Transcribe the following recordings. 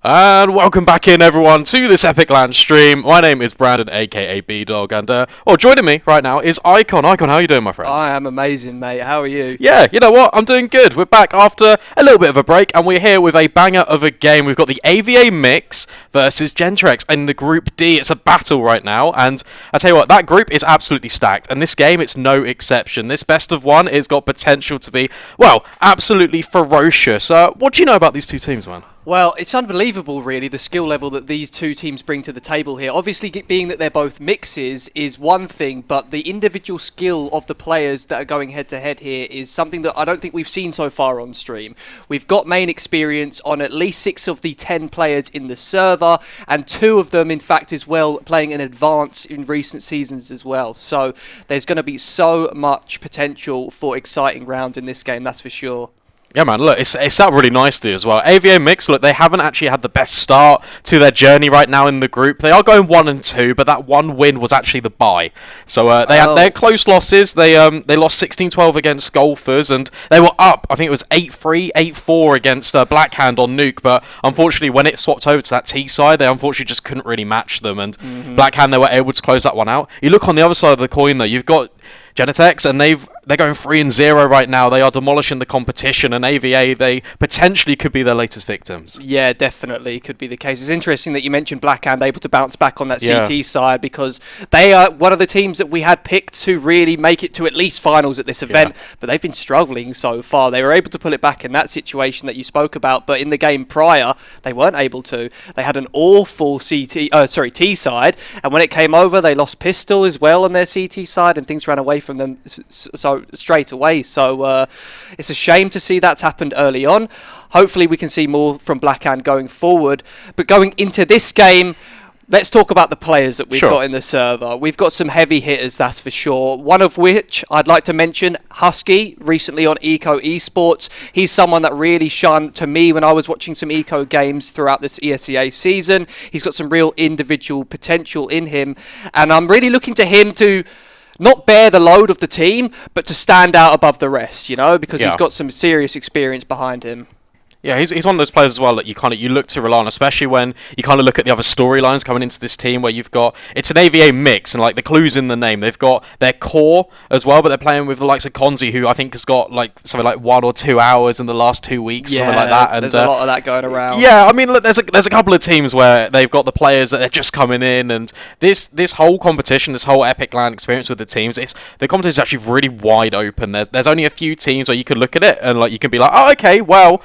And welcome back in, everyone, to this Epic Land stream. My name is Brandon, aka B-Dog, and joining me right now is Icon. Icon, how are you doing, my friend? I am amazing, mate. How are you? Yeah, you know what? I'm doing good. We're back after a little bit of a break, and we're here with a banger of a game. We've got the Ava.Mix versus Genetexe in the Group D. It's a battle right now, and I tell you what, that group is absolutely stacked, and this game, it's no exception. This best of one has got potential to be, well, absolutely ferocious. What do you know about these two teams, man? Well, it's unbelievable, really, the skill level that these two teams bring to the table here. Obviously, being that they're both mixes is one thing, but the individual skill of the players that are going head-to-head here is something that I don't think we've seen so far on stream. We've got main experience on at least 6 of the 10 players in the server, and 2 of them, in fact, as well, playing in advance in recent seasons as well. So there's going to be so much potential for exciting rounds in this game, that's for sure. Yeah, man, look, it's set up really nicely as well. Ava.Mix, look, they haven't actually had the best start to their journey right now in the group. They are going 1 and 2, but that one win was actually the bye. So they had their close losses. They lost 16-12 against Golfers, and they were up, I think it was 8-3, 8-4 against Blackhand on Nuke, but unfortunately when it swapped over to that T side, they unfortunately just couldn't really match them, and Blackhand, they were able to close that one out. You look on the other side of the coin, though, you've got Genetexe, and they're going 3-0 right now. They are demolishing the competition, and AVA, they potentially could be their latest victims. Yeah, definitely could be the case. It's interesting that you mentioned Blackhand able to bounce back on that CT side, because they are one of the teams that we had picked to really make it to at least finals at this event, but they've been struggling so far. They were able to pull it back in that situation that you spoke about, but in the game prior, they weren't able to. They had an awful T side, and when it came over, they lost Pistol as well on their CT side, and things ran away from them so straight away. So it's a shame to see that's happened early on. Hopefully we can see more from Blackhand going forward. But going into this game, let's talk about the players that we've got in the server. We've got some heavy hitters, that's for sure. One of which I'd like to mention, Husky, recently on Eco Esports. He's someone that really shone to me when I was watching some Eco games throughout this ESEA season. He's got some real individual potential in him, and I'm really looking to him to not bear the load of the team, but to stand out above the rest, you know, because he's got some serious experience behind him. Yeah, he's one of those players as well that you look to rely on, especially when you kind of look at the other storylines coming into this team, where you've got, it's an Ava.Mix, and like the clues in the name, they've got their core as well, but they're playing with the likes of Konzi, who I think has got like something like 1 or 2 hours in the last 2 weeks, something like that. And there's a lot of that going around. Yeah, I mean, look, there's a couple of teams where they've got the players that they're just coming in, and this whole competition, this whole Epic Land experience with the teams, the competition is actually really wide open. There's only a few teams where you can look at it and like you can be like, oh, okay, well,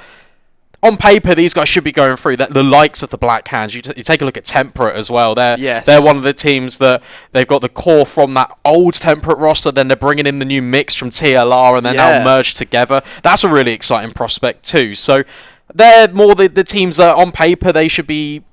on paper, these guys should be going through. The likes of the Black Hands. You take a look at Temperate as well. They're one of the teams that they've got the core from that old Temperate roster. Then they're bringing in the new mix from TLR, and they're now merged together. That's a really exciting prospect too. So they're more the teams that on paper they should be,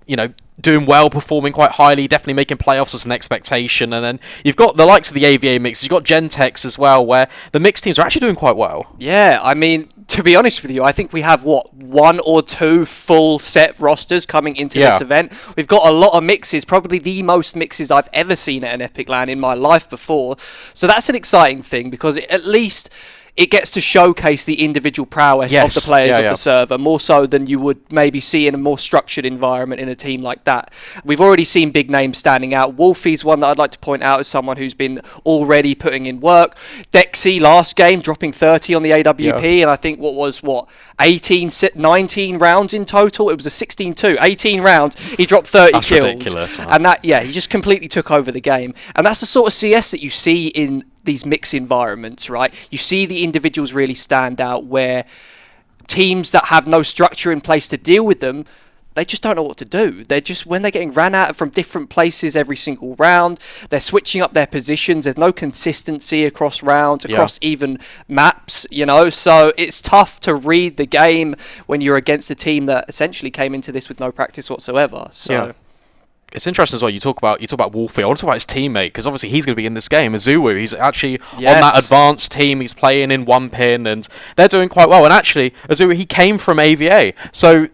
doing well, performing quite highly, definitely making playoffs as an expectation. And then you've got the likes of the Ava.Mix, you've got Genetexe as well, where the mixed teams are actually doing quite well. Yeah, I mean, to be honest with you, I think we have, 1 or 2 full set rosters coming into this event. We've got a lot of mixes, probably the most mixes I've ever seen at an Epic Land in my life before. So that's an exciting thing, because at least it gets to showcase the individual prowess of the players of the server, more so than you would maybe see in a more structured environment in a team like that. We've already seen big names standing out. Wolfie's one that I'd like to point out as someone who's been already putting in work. Dexy last game dropping 30 on the AWP, and I think 19 rounds in total. It was a 16-2, 18 rounds. He dropped 30 That's kills. Ridiculous, man. And he just completely took over the game. And that's the sort of CS that you see in these mix environments, right? You see the individuals really stand out, where teams that have no structure in place to deal with them, they just don't know what to do. They're just, when they're getting ran out from different places every single round, they're switching up their positions. There's no consistency across rounds, across even maps, so it's tough to read the game when you're against a team that essentially came into this with no practice whatsoever. It's interesting as well. You talk about Wolfie. I want to talk about his teammate, because obviously he's going to be in this game. Azuwu, he's actually on that advanced team. He's playing in 1pin, and they're doing quite well. And actually, Azuwu, he came from AVA, so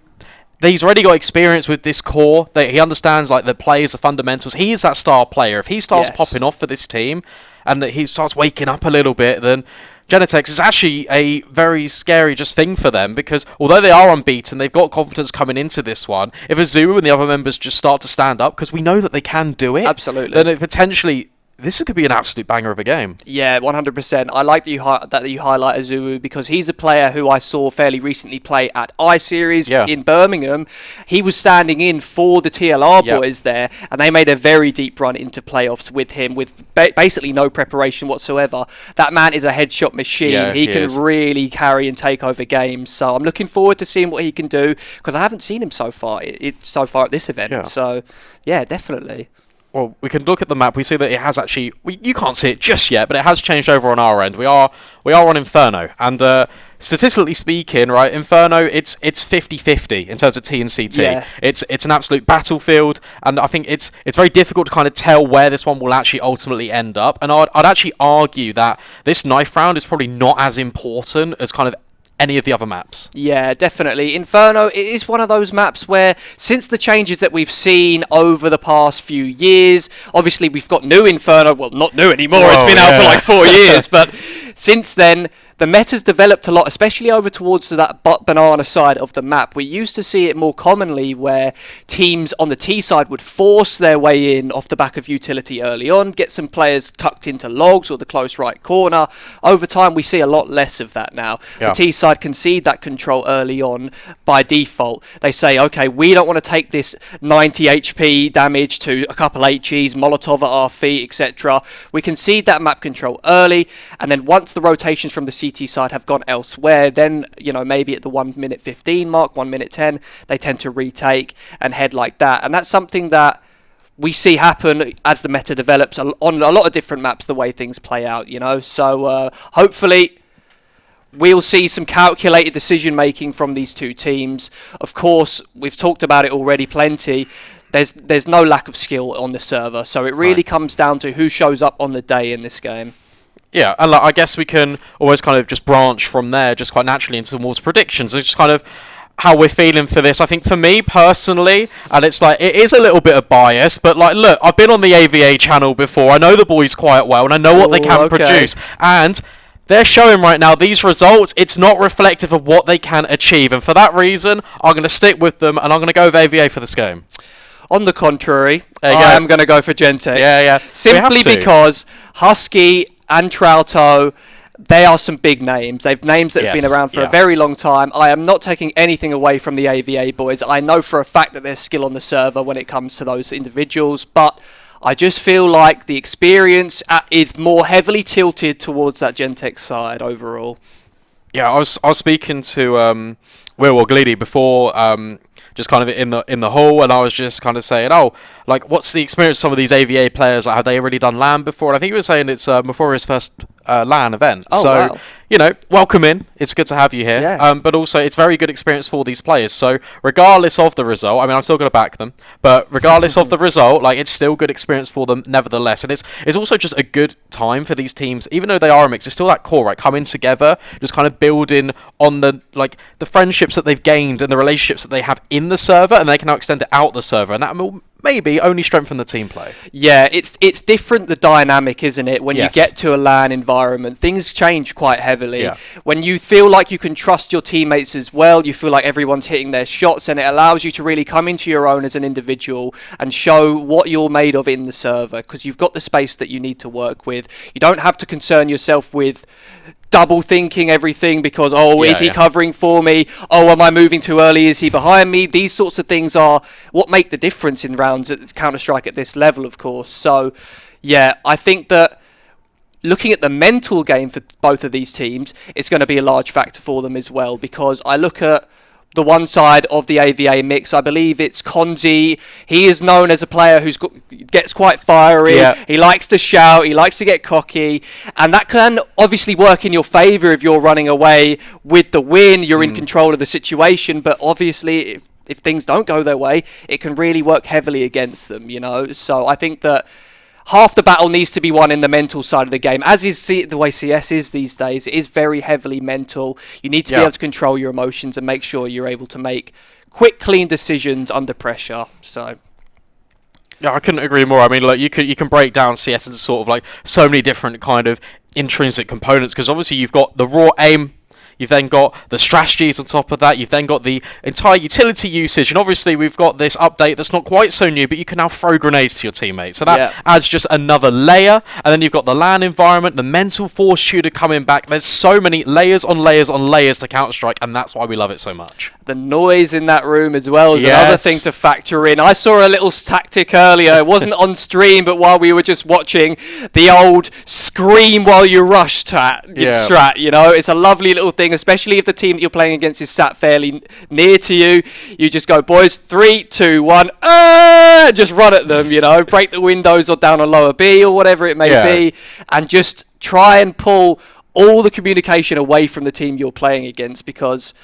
he's already got experience with this core. He understands like the players, the fundamentals. He is that star player. If he starts popping off for this team, and that he starts waking up a little bit, then Genetexe is actually a very scary just thing for them, because although they are unbeaten, they've got confidence coming into this one. If Azu and the other members just start to stand up, because we know that they can do it, Absolutely. then it potentially... This could be an absolute banger of a game. Yeah, 100%. I like that you highlight Azu, because he's a player who I saw fairly recently play at I-Series in Birmingham. He was standing in for the TLR boys there, and they made a very deep run into playoffs with him, with basically no preparation whatsoever. That man is a headshot machine. Yeah, he can really carry and take over games. So I'm looking forward to seeing what he can do, because I haven't seen him so far at this event. Yeah. So, yeah, definitely. Well, we can look at the map. We see that it has actually... you can't see it just yet, but it has changed over on our end. We are on Inferno, and statistically speaking, right, Inferno, it's 50-50 in terms of T and CT. Yeah. It's an absolute battlefield, and I think it's very difficult to kind of tell where this one will actually ultimately end up. And I'd actually argue that this knife round is probably not as important as kind of any of the other maps. Yeah, definitely. Inferno, it is one of those maps where, since the changes that we've seen over the past few years, obviously we've got new Inferno, well, not new anymore, it's been out for like 4 years, but since then, the meta's developed a lot, especially over towards that banana side of the map. We used to see it more commonly where teams on the T side would force their way in off the back of utility early on, get some players tucked into logs or the close right corner. Over time, we see a lot less of that now. Yeah. The T side concede that control early on by default. They say, okay, we don't want to take this 90 HP damage to a couple HEs, Molotov at our feet, etc. We concede that map control early, and then once the rotations from the CT side have gone elsewhere, then, you know, maybe at the 1 minute 15 mark, 1 minute 10, they tend to retake and head like that. And that's something that we see happen as the meta develops on a lot of different maps, the way things play out, you know. So hopefully we'll see some calculated decision making from these two teams. Of course, we've talked about it already plenty. There's no lack of skill on the server, so it really comes down to who shows up on the day in this game. Yeah, and I guess we can always kind of just branch from there, just quite naturally into towards predictions. It's just kind of how we're feeling for this. I think for me personally, and it's like, it is a little bit of bias, but like, look, I've been on the AVA channel before. I know the boys quite well, and I know what they can produce. And they're showing right now these results. It's not reflective of what they can achieve, and for that reason, I'm going to stick with them, and I'm going to go with AVA for this game. On the contrary, I am going to go for Genetexe. Yeah. Simply because Husky and Trauto, they are some big names. They've names that have been around for a very long time. I am not taking anything away from the AVA boys. I know for a fact that there's skill on the server when it comes to those individuals, but I just feel like the experience is more heavily tilted towards that Genetexe side overall. Yeah, I was speaking to Will Oglidi before, just kind of in the hall, and I was just kind of saying, oh, like, what's the experience of some of these AVA players? Like, have they already done LAN before? And I think he was saying it's before his first LAN event. Oh, so, wow. You know, welcome in. It's good to have you here. Yeah. But also, it's very good experience for these players. So, regardless of the result, I mean, I'm still going to back them, but regardless of the result, like, it's still good experience for them nevertheless. And it's also just a good time for these teams, even though they are a mix, it's still that core, right? Coming together, just kind of building on the friendships that they've gained and the relationships that they have in the server, and they can now extend it out the server, and that will maybe only strengthen the team play. Yeah, it's different, the dynamic, isn't it? When you get to a LAN environment, things change quite heavily. Yeah. When you feel like you can trust your teammates as well, you feel like everyone's hitting their shots, and it allows you to really come into your own as an individual and show what you're made of in the server, because you've got the space that you need to work with. You don't have to concern yourself with double thinking everything because, is he covering for me? Oh, am I moving too early? Is he behind me? These sorts of things are what make the difference in rounds at Counter-Strike at this level, of course. So, yeah, I think that looking at the mental game for both of these teams, it's going to be a large factor for them as well, because I look at the one side of the Ava.Mix, I believe it's Konzi. He is known as a player who gets quite fiery. Yeah. He likes to shout. He likes to get cocky. And that can obviously work in your favour if you're running away with the win. You're in control of the situation. But obviously, if things don't go their way, it can really work heavily against them, you know. So I think that half the battle needs to be won in the mental side of the game, as is the way CS is these days. It is very heavily mental. You need to be able to control your emotions and make sure you're able to make quick, clean decisions under pressure. So, yeah, I couldn't agree more. I mean, like, you can break down CS into sort of like so many different kind of intrinsic components, because obviously you've got the raw aim, you've then got the strategies on top of that, you've then got the entire utility usage, and obviously we've got this update that's not quite so new, but you can now throw grenades to your teammates. So that adds just another layer, and then you've got the LAN environment, the mental fortitude coming back. There's so many layers on layers on layers to Counter-Strike, and that's why we love it so much. The noise in that room as well is another thing to factor in. I saw a little tactic earlier. It wasn't on stream, but while we were just watching, the old scream while you rush strat, you know, it's a lovely little thing, especially if the team that you're playing against is sat fairly near to you. You just go, boys, 3, 2, 1, just run at them, you know, break the windows or down on lower B or whatever it may be, and just try and pull all the communication away from the team you're playing against, because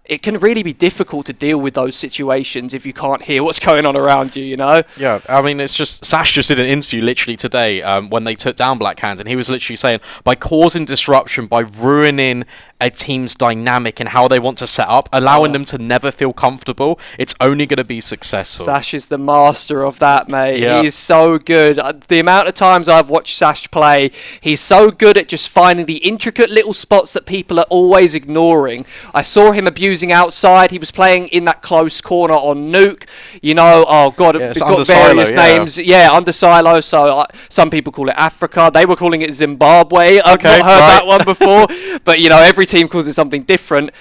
it can really be difficult to deal with those situations if you can't hear what's going on around you, you know? Yeah, I mean, it's just... Sash just did an interview literally today when they took down Black Hand, and he was literally saying, by causing disruption, by ruining a team's dynamic and how they want to set up, allowing them to never feel comfortable, it's only going to be successful. Sash is the master of that, mate. He is so good. The amount of times I've watched Sash play, he's so good at just finding the intricate little spots that people are always ignoring. I saw him abusing outside. He was playing in that close corner on Nuke. You know, oh God, it's got various names. Yeah, under Silo. So some people call it Africa. They were calling it Zimbabwe. I've not heard that one before. But, you know, every team calls it something different.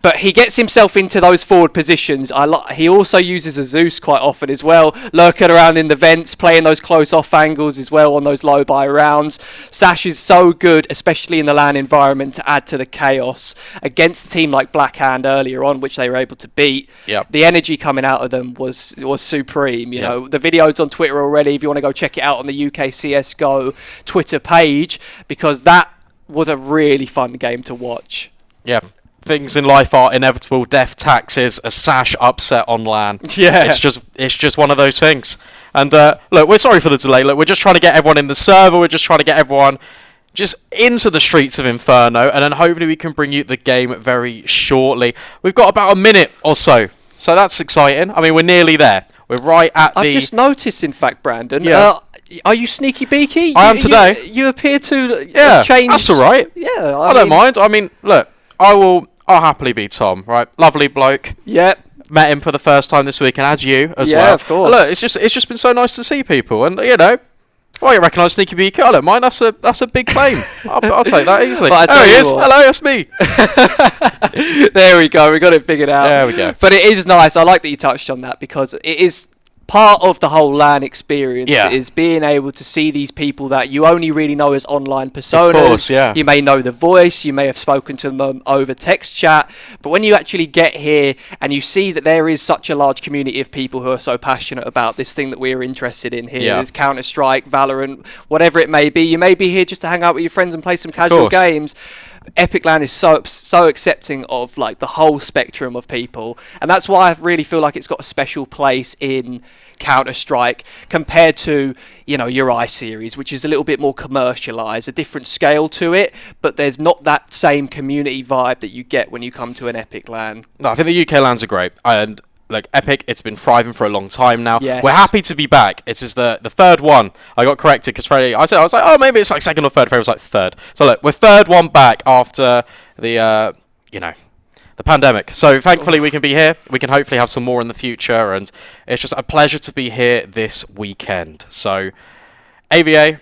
But he gets himself into those forward positions. He also uses a Zeus quite often as well, lurking around in the vents, playing those close off angles as well on those low buy rounds. Sash is so good, especially in the LAN environment, to add to the chaos against a team like Black Hand earlier on, which they were able to beat. The energy coming out of them was supreme. You know, the video's on Twitter already. If you want to go check it out on the UK CSGO Twitter page, because that was a really fun game to watch. Yeah. Things in life are inevitable. Death, taxes, a Sash upset on LAN. It's just one of those things. And look, we're sorry for the delay. Look, we're just trying to get everyone in the server. We're just trying to get everyone just into the streets of Inferno, and then hopefully we can bring you the game very shortly. We've got about a minute or so that's exciting. I mean, we're nearly there. We're right at the... I've just noticed, in fact, Brandon. Are you sneaky beaky? I am today. You appear to have changed. That's all right. Yeah, I don't mind. I mean, look, I'll happily be Tom, right? Lovely bloke. Yep. Met him for the first time this week, and as you as well. Yeah, of course. Look, it's just been so nice to see people, and you know, you recognise Sneaky Beaker? I don't mind. That's a big claim. I'll take that easily. There he is. Hello, that's me. There we go. We got it figured out. There we go. But it is nice. I like that you touched on that, because it is part of the whole LAN experience is being able to see these people that you only really know as online personas. Of course, You may know the voice, you may have spoken to them over text chat, but when you actually get here and you see that there is such a large community of people who are so passionate about this thing that we're interested in here, there's Counter-Strike, Valorant, whatever it may be. You may be here just to hang out with your friends and play some casual games. Epic LAN is so accepting of like the whole spectrum of people, and that's why I really feel like it's got a special place in Counter-Strike compared to, you know, your I-Series, which is a little bit more commercialized, a different scale to it, but there's not that same community vibe that you get when you come to an Epic LAN. No, I think the UK LANs are great, and like Epic, it's been thriving for a long time now. Yes. We're happy to be back. It is the third one. I got corrected because Freddie, I was like, oh, maybe it's like second or third. Freddie was like third. So look, we're third one back after the the pandemic. So thankfully we can be here. We can hopefully have some more in the future, and it's just a pleasure to be here this weekend. So AVA,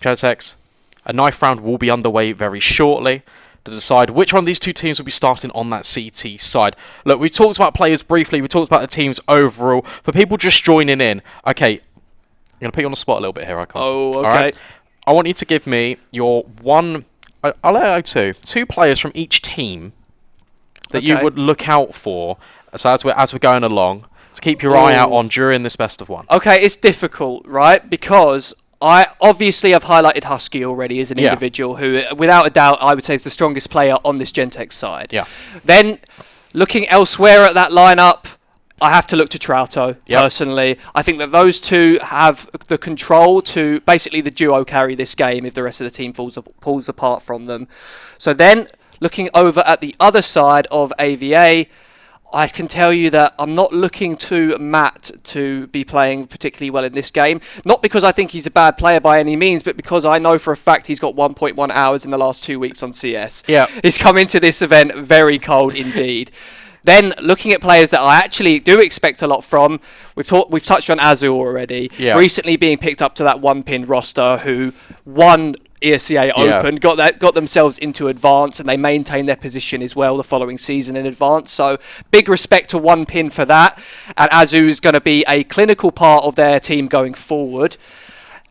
Genetexe, a knife round will be underway very shortly to decide which one of these two teams will be starting on that CT side. Look, we talked about players briefly. We talked about the teams overall. For people just joining in, okay, I'm going to put you on the spot a little bit here, Icon. Oh, okay. All right? I want you to give me your one... I'll let you two players from each team that you would look out for, so as we're going along, to keep your eye out on during this best of one. Okay, it's difficult, right? Because I obviously have highlighted Husky already as an individual who, without a doubt, I would say is the strongest player on this Genetexe side. Yeah. Then, looking elsewhere at that lineup, I have to look to Trouto, personally. I think that those two have the control to basically the duo carry this game if the rest of the team pulls apart from them. So then, looking over at the other side of AVA, I can tell you that I'm not looking to Matt to be playing particularly well in this game. Not because I think he's a bad player by any means, but because I know for a fact he's got 1.1 hours in the last 2 weeks on CS. Yeah. He's come into this event very cold indeed. Then looking at players that I actually do expect a lot from, we've touched on Azu already. Yeah. Recently being picked up to that one-pin roster, who won ESCA Open, got themselves into advance, and they maintained their position as well the following season in advance. So big respect to one pin for that. And Azu is going to be a clinical part of their team going forward.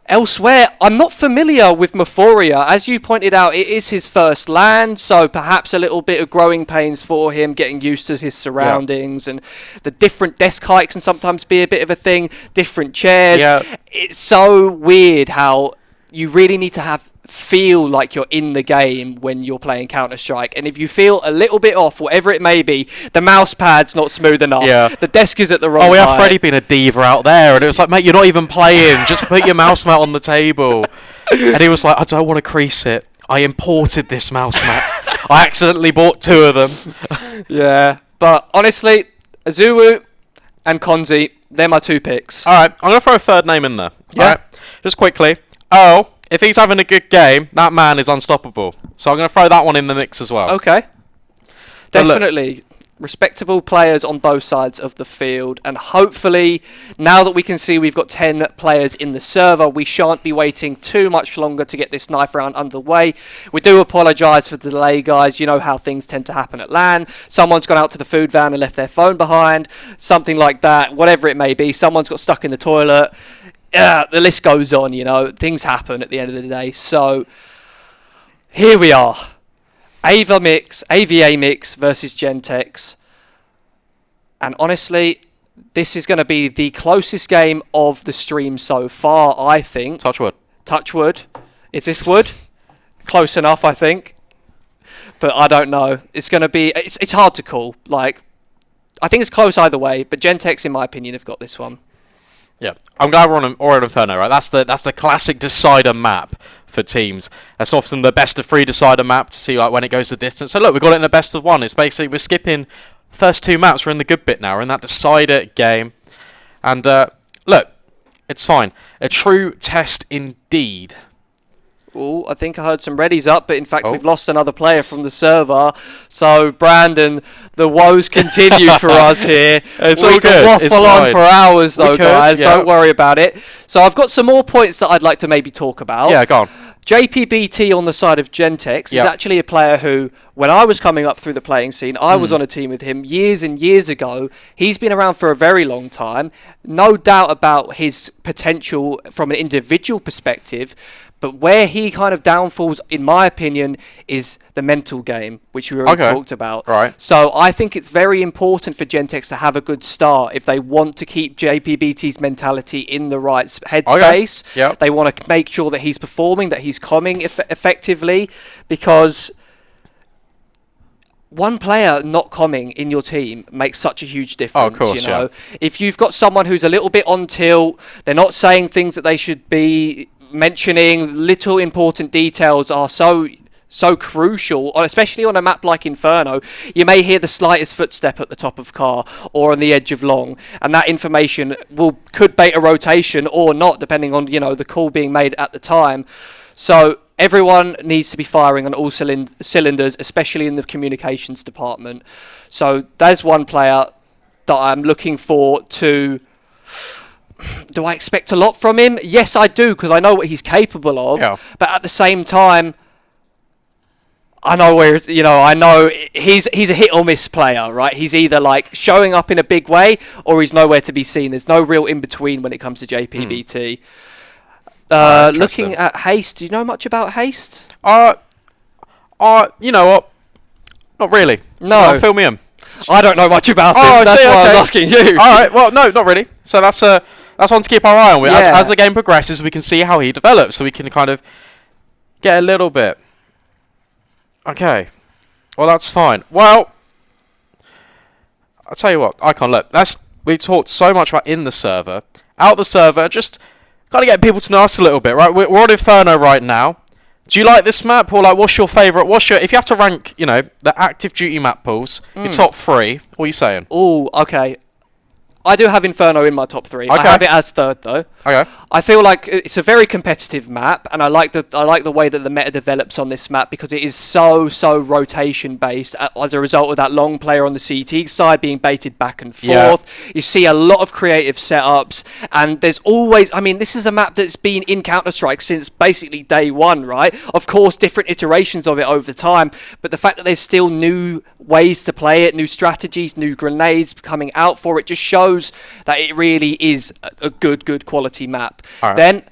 Elsewhere, I'm not familiar with Mephoria. As you pointed out, it is his first LAN, so perhaps a little bit of growing pains for him, getting used to his surroundings, and the different desk height can sometimes be a bit of a thing, different chairs. Yeah. It's so weird how you really need to feel like you're in the game when you're playing Counter-Strike, and if you feel a little bit off, whatever it may be, the mouse pad's not smooth enough, the desk is at the wrong we have height. Freddie being a diva out there, and it was like, mate, you're not even playing, just put your mouse mat on the table. And he was like, I don't want to crease it, I imported this mouse mat, I accidentally bought 2 of them. Yeah, but honestly, Azuwu and Konzi, they're my 2 picks. Alright, I'm going to throw a third name in there. Yeah. Alright, just quickly. Oh, if he's having a good game, that man is unstoppable. So I'm going to throw that one in the mix as well. Okay. Definitely. Respectable players on both sides of the field. And hopefully, now that we can see we've got 10 players in the server, we shan't be waiting too much longer to get this knife round underway. We do apologise for the delay, guys. You know how things tend to happen at LAN. Someone's gone out to the food van and left their phone behind. Something like that. Whatever it may be. Someone's got stuck in the toilet. The list goes on, you know. Things happen at the end of the day. So, here we are. Ava.Mix versus Genetexe. And honestly, this is going to be the closest game of the stream so far, I think. Touch wood. Touch wood. Is this wood? Close enough, I think. But I don't know. It's going to be... It's hard to call. Like, I think it's close either way, but Genetexe, in my opinion, have got this one. Yeah, I'm glad we're on Oro Inferno, right? That's the classic decider map for teams. That's often the best of 3 decider map to see like when it goes the distance. So look, we got it in the best of 1. It's basically we're skipping first 2 maps. We're in the good bit now. We're in that decider game, and look, it's fine. A true test indeed. Oh, I think I heard some readies up, but in fact we've lost another player from the server. So Brandon, the woes continue for us here. It's we all can good. waffle It's on fine. for hours though, guys. Yeah. Don't worry about it. So I've got some more points that I'd like to maybe talk about. Yeah, go on. JPBT on the side of Genetexe is actually a player who, when I was coming up through the playing scene, I was on a team with him years and years ago. He's been around for a very long time. No doubt about his potential from an individual perspective. But where he kind of downfalls, in my opinion, is the mental game, which we already talked about. Right. So I think it's very important for Genetexe to have a good start if they want to keep JPBT's mentality in the right headspace. Okay. Yep. They want to make sure that he's performing, that he's coming effectively, because one player not coming in your team makes such a huge difference. Of course, you know, if you've got someone who's a little bit on tilt, they're not saying things that they should be mentioning, little important details are so crucial, especially on a map like Inferno. You may hear the slightest footstep at the top of car or on the edge of long, and that information could bait a rotation or not, depending on, you know, the call being made at the time. So everyone needs to be firing on all cylinders, especially in the communications department. So there's one player that I'm looking for to... Do I expect a lot from him? Yes, I do, because I know what he's capable of. Yeah. But at the same time, I know I know he's a hit or miss player, right? He's either like showing up in a big way or he's nowhere to be seen. There's no real in between when it comes to JPBT. Looking at Haste, do you know much about Haste? You know what? Not really. No. Fill me in. I don't know much about him. That's why I was asking you. All right. Well, no, not really. So that's one to keep our eye on. As the game progresses, we can see how he develops, so we can kind of get a little bit. Okay. Well, that's fine. Well, I'll tell you what. Icon, look. We talked so much about in the server, out the server, just kind of get people to know us a little bit, right? We're on Inferno right now. Do you like this map, or like what's your favourite? If you have to rank, you know, the active duty map pools, your top 3? What are you saying? Oh, okay. I do have Inferno in my top 3. Okay. I have it as third though. Okay. I feel like it's a very competitive map, and I like the way that the meta develops on this map because it is so rotation based as a result of that long player on the CT side being baited back and forth. You see a lot of creative setups, and there's always, I mean, this is a map that's been in Counter-Strike since basically day one, right? Of course, different iterations of it over time, but the fact that there's still new ways to play it, new strategies, new grenades coming out for it, just shows that it really is a good quality map. Right. Then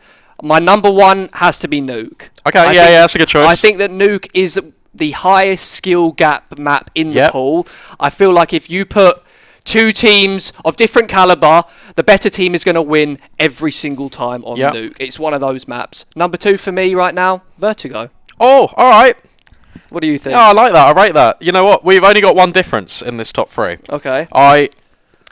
my number 1 has to be Nuke. Okay, that's a good choice. I think that Nuke is the highest skill gap map in the pool. I feel like if you put 2 teams of different caliber, the better team is going to win every single time on Nuke. It's one of those maps. Number 2 for me right now, Vertigo. Oh, all right. What do you think? Oh, I like that. I rate that. You know what? We've only got one difference in this top 3. Okay. I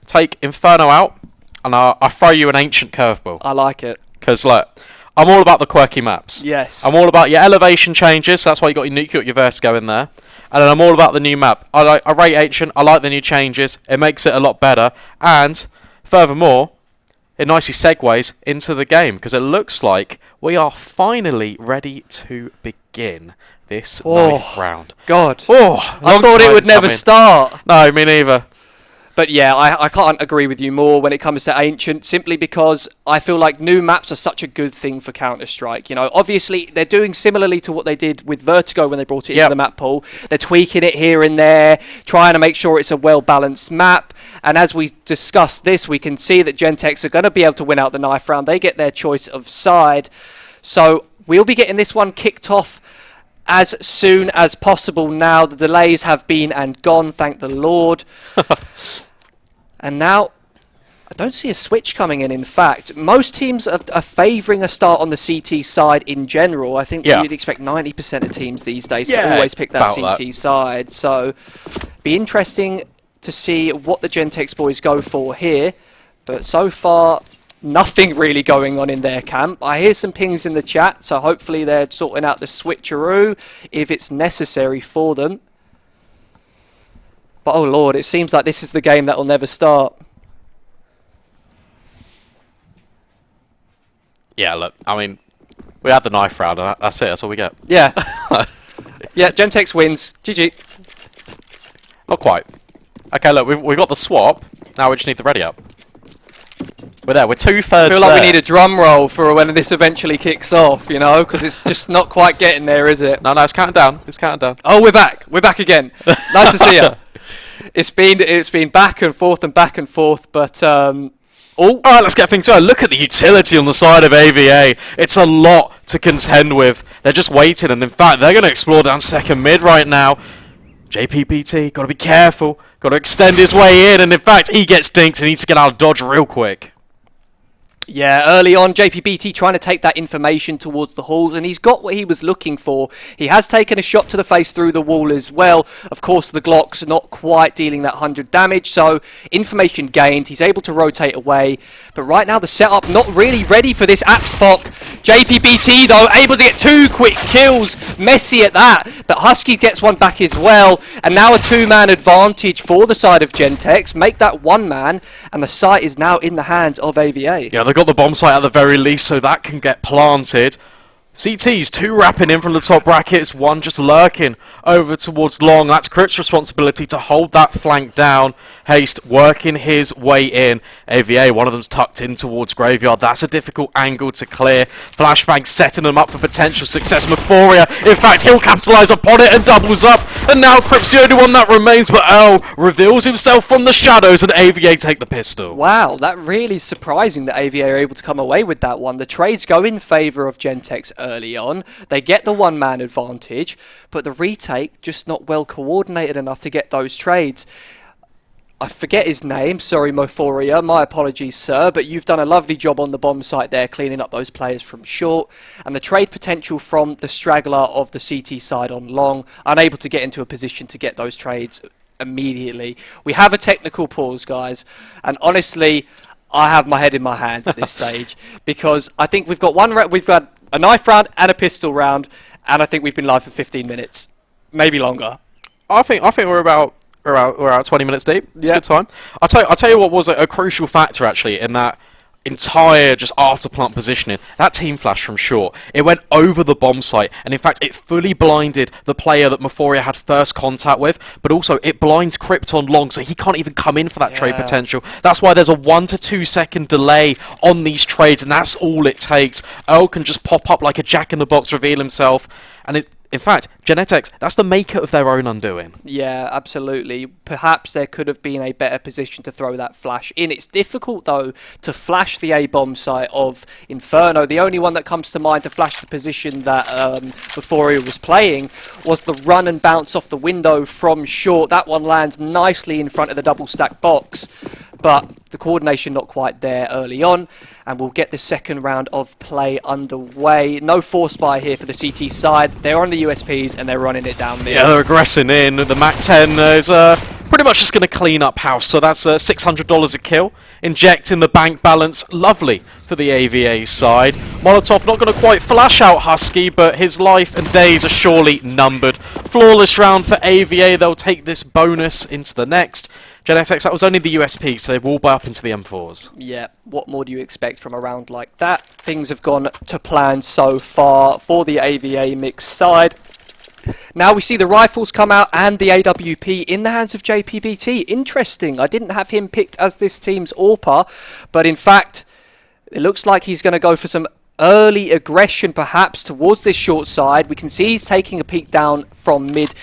take Inferno out, and I throw you an Ancient curveball. I like it. Because, look, I'm all about the quirky maps. Yes. I'm all about your elevation changes, so that's why you got your Nuke, you got your Vertigo in there. And then I'm all about the new map. I rate Ancient, I like the new changes, it makes it a lot better. And, furthermore, it nicely segues into the game, because it looks like we are finally ready to begin this ninth round. God. Oh, I thought it would never start. No, me neither. But yeah, I can't agree with you more when it comes to Ancient, simply because I feel like new maps are such a good thing for Counter-Strike. You know, obviously they're doing similarly to what they did with Vertigo when they brought it into the map pool. They're tweaking it here and there, trying to make sure it's a well-balanced map. And as we discuss this, we can see that Genetexe are going to be able to win out the knife round. They get their choice of side. So we'll be getting this one kicked off as soon as possible now. The delays have been and gone, thank the Lord. And now, I don't see a switch coming in fact. Most teams are favouring a start on the CT side in general. I think you'd expect 90% of teams these days to always pick that CT side. So, be interesting to see what the Genetexe boys go for here. But so far, nothing really going on in their camp. I hear some pings in the chat, so hopefully they're sorting out the switcheroo if it's necessary for them. But oh lord, it seems like this is the game that will never start. Yeah, look, I mean, we had the knife round, and that's it, that's all we get. Yeah. Yeah, Genetexe wins. GG. Not quite. Okay, look, we've got the swap, now we just need the ready up. We're there, we're 2/3 I feel like we need a drum roll for when this eventually kicks off, you know, because it's just not quite getting there, is it? No, it's counting down, it's counting down. Oh, we're back again. Nice to see you. It's been back and forth, but all right, let's get things going. Look at the utility on the side of AVA. It's a lot to contend with. They're just waiting, and in fact, they're going to explore down second mid right now. JPPT, got to be careful. Got to extend his way in, and in fact, he gets dinked and needs to get out of dodge real quick. Yeah, early on, JPBT trying to take that information towards the halls, and he's got what he was looking for. He has taken a shot to the face through the wall as well. Of course, the Glock's not quite dealing that 100 damage, so information gained. He's able to rotate away, but right now the setup not really ready for this AppsFock. JPBT, though, able to get 2 quick kills. Messy at that, but Husky gets one back as well, and now a 2-man advantage for the side of Genetexe. Make that 1-man, and the site is now in the hands of AVA. Yeah, they've got the bomb site at the very least, so that can get planted. CT's 2 wrapping in from the top brackets, 1 just lurking over towards long. That's Crypt's responsibility to hold that flank down. Haste working his way in. AVA, one of them's tucked in towards Graveyard. That's a difficult angle to clear. Flashbang setting them up for potential success. Mephoria, in fact, he'll capitalise upon it and doubles up. And now Crypt's the only one that remains, but Earl reveals himself from the shadows and AVA take the pistol. Wow, that really is surprising that AVA are able to come away with that one. The trades go in favour of Genetexe early on. They get the 1-man advantage, but the retake just not well coordinated enough to get those trades. I forget his name, sorry Mophoria, my apologies sir, but you've done a lovely job on the bomb site there, cleaning up those players from short, and the trade potential from the straggler of the CT side on long, unable to get into a position to get those trades immediately. We have a technical pause, guys, and honestly, I have my head in my hands at this stage, because I think we've got a knife round and a pistol round, And I think we've been live for 15 minutes, maybe longer. I think we're about 20 minutes deep. It's a good time. I'll tell you what was a crucial factor actually in that entire just after plant positioning. That team flash from short, it went over the bomb site, and in fact it fully blinded the player that Mephoria had first contact with, but also it blinds Krypton long, so he can't even come in for that trade potential. That's why there's a 1 to 2 second delay on these trades, and that's all it takes. Earl can just pop up like a jack-in-the-box, reveal himself, and in fact, Genetexe, that's the maker of their own undoing. Yeah, absolutely. Perhaps there could have been a better position to throw that flash in. It's difficult, though, to flash the A-bomb site of Inferno. The only one that comes to mind to flash the position that Euphoria was playing was the run and bounce off the window from short. That one lands nicely in front of the double-stack box, but the coordination not quite there early on, and we'll get the second round of play underway. No force buy here for the CT side. They're on the USPs and they're running it down there. Yeah, they're aggressing in. The MAC-10 is pretty much just going to clean up house, so that's $600 a kill. Injecting the bank balance, lovely for the AVA side. Molotov not going to quite flash out Husky, but his life and days are surely numbered. Flawless round for AVA. They'll take this bonus into the next. Genetexe, that was only the USP, so they will buy up into the M4s. Yeah, what more do you expect from a round like that? Things have gone to plan so far for the Ava.Mix side. Now we see the rifles come out and the AWP in the hands of JPBT. Interesting, I didn't have him picked as this team's AWPer, but in fact, it looks like he's going to go for some early aggression perhaps towards this short side. We can see he's taking a peek down from mid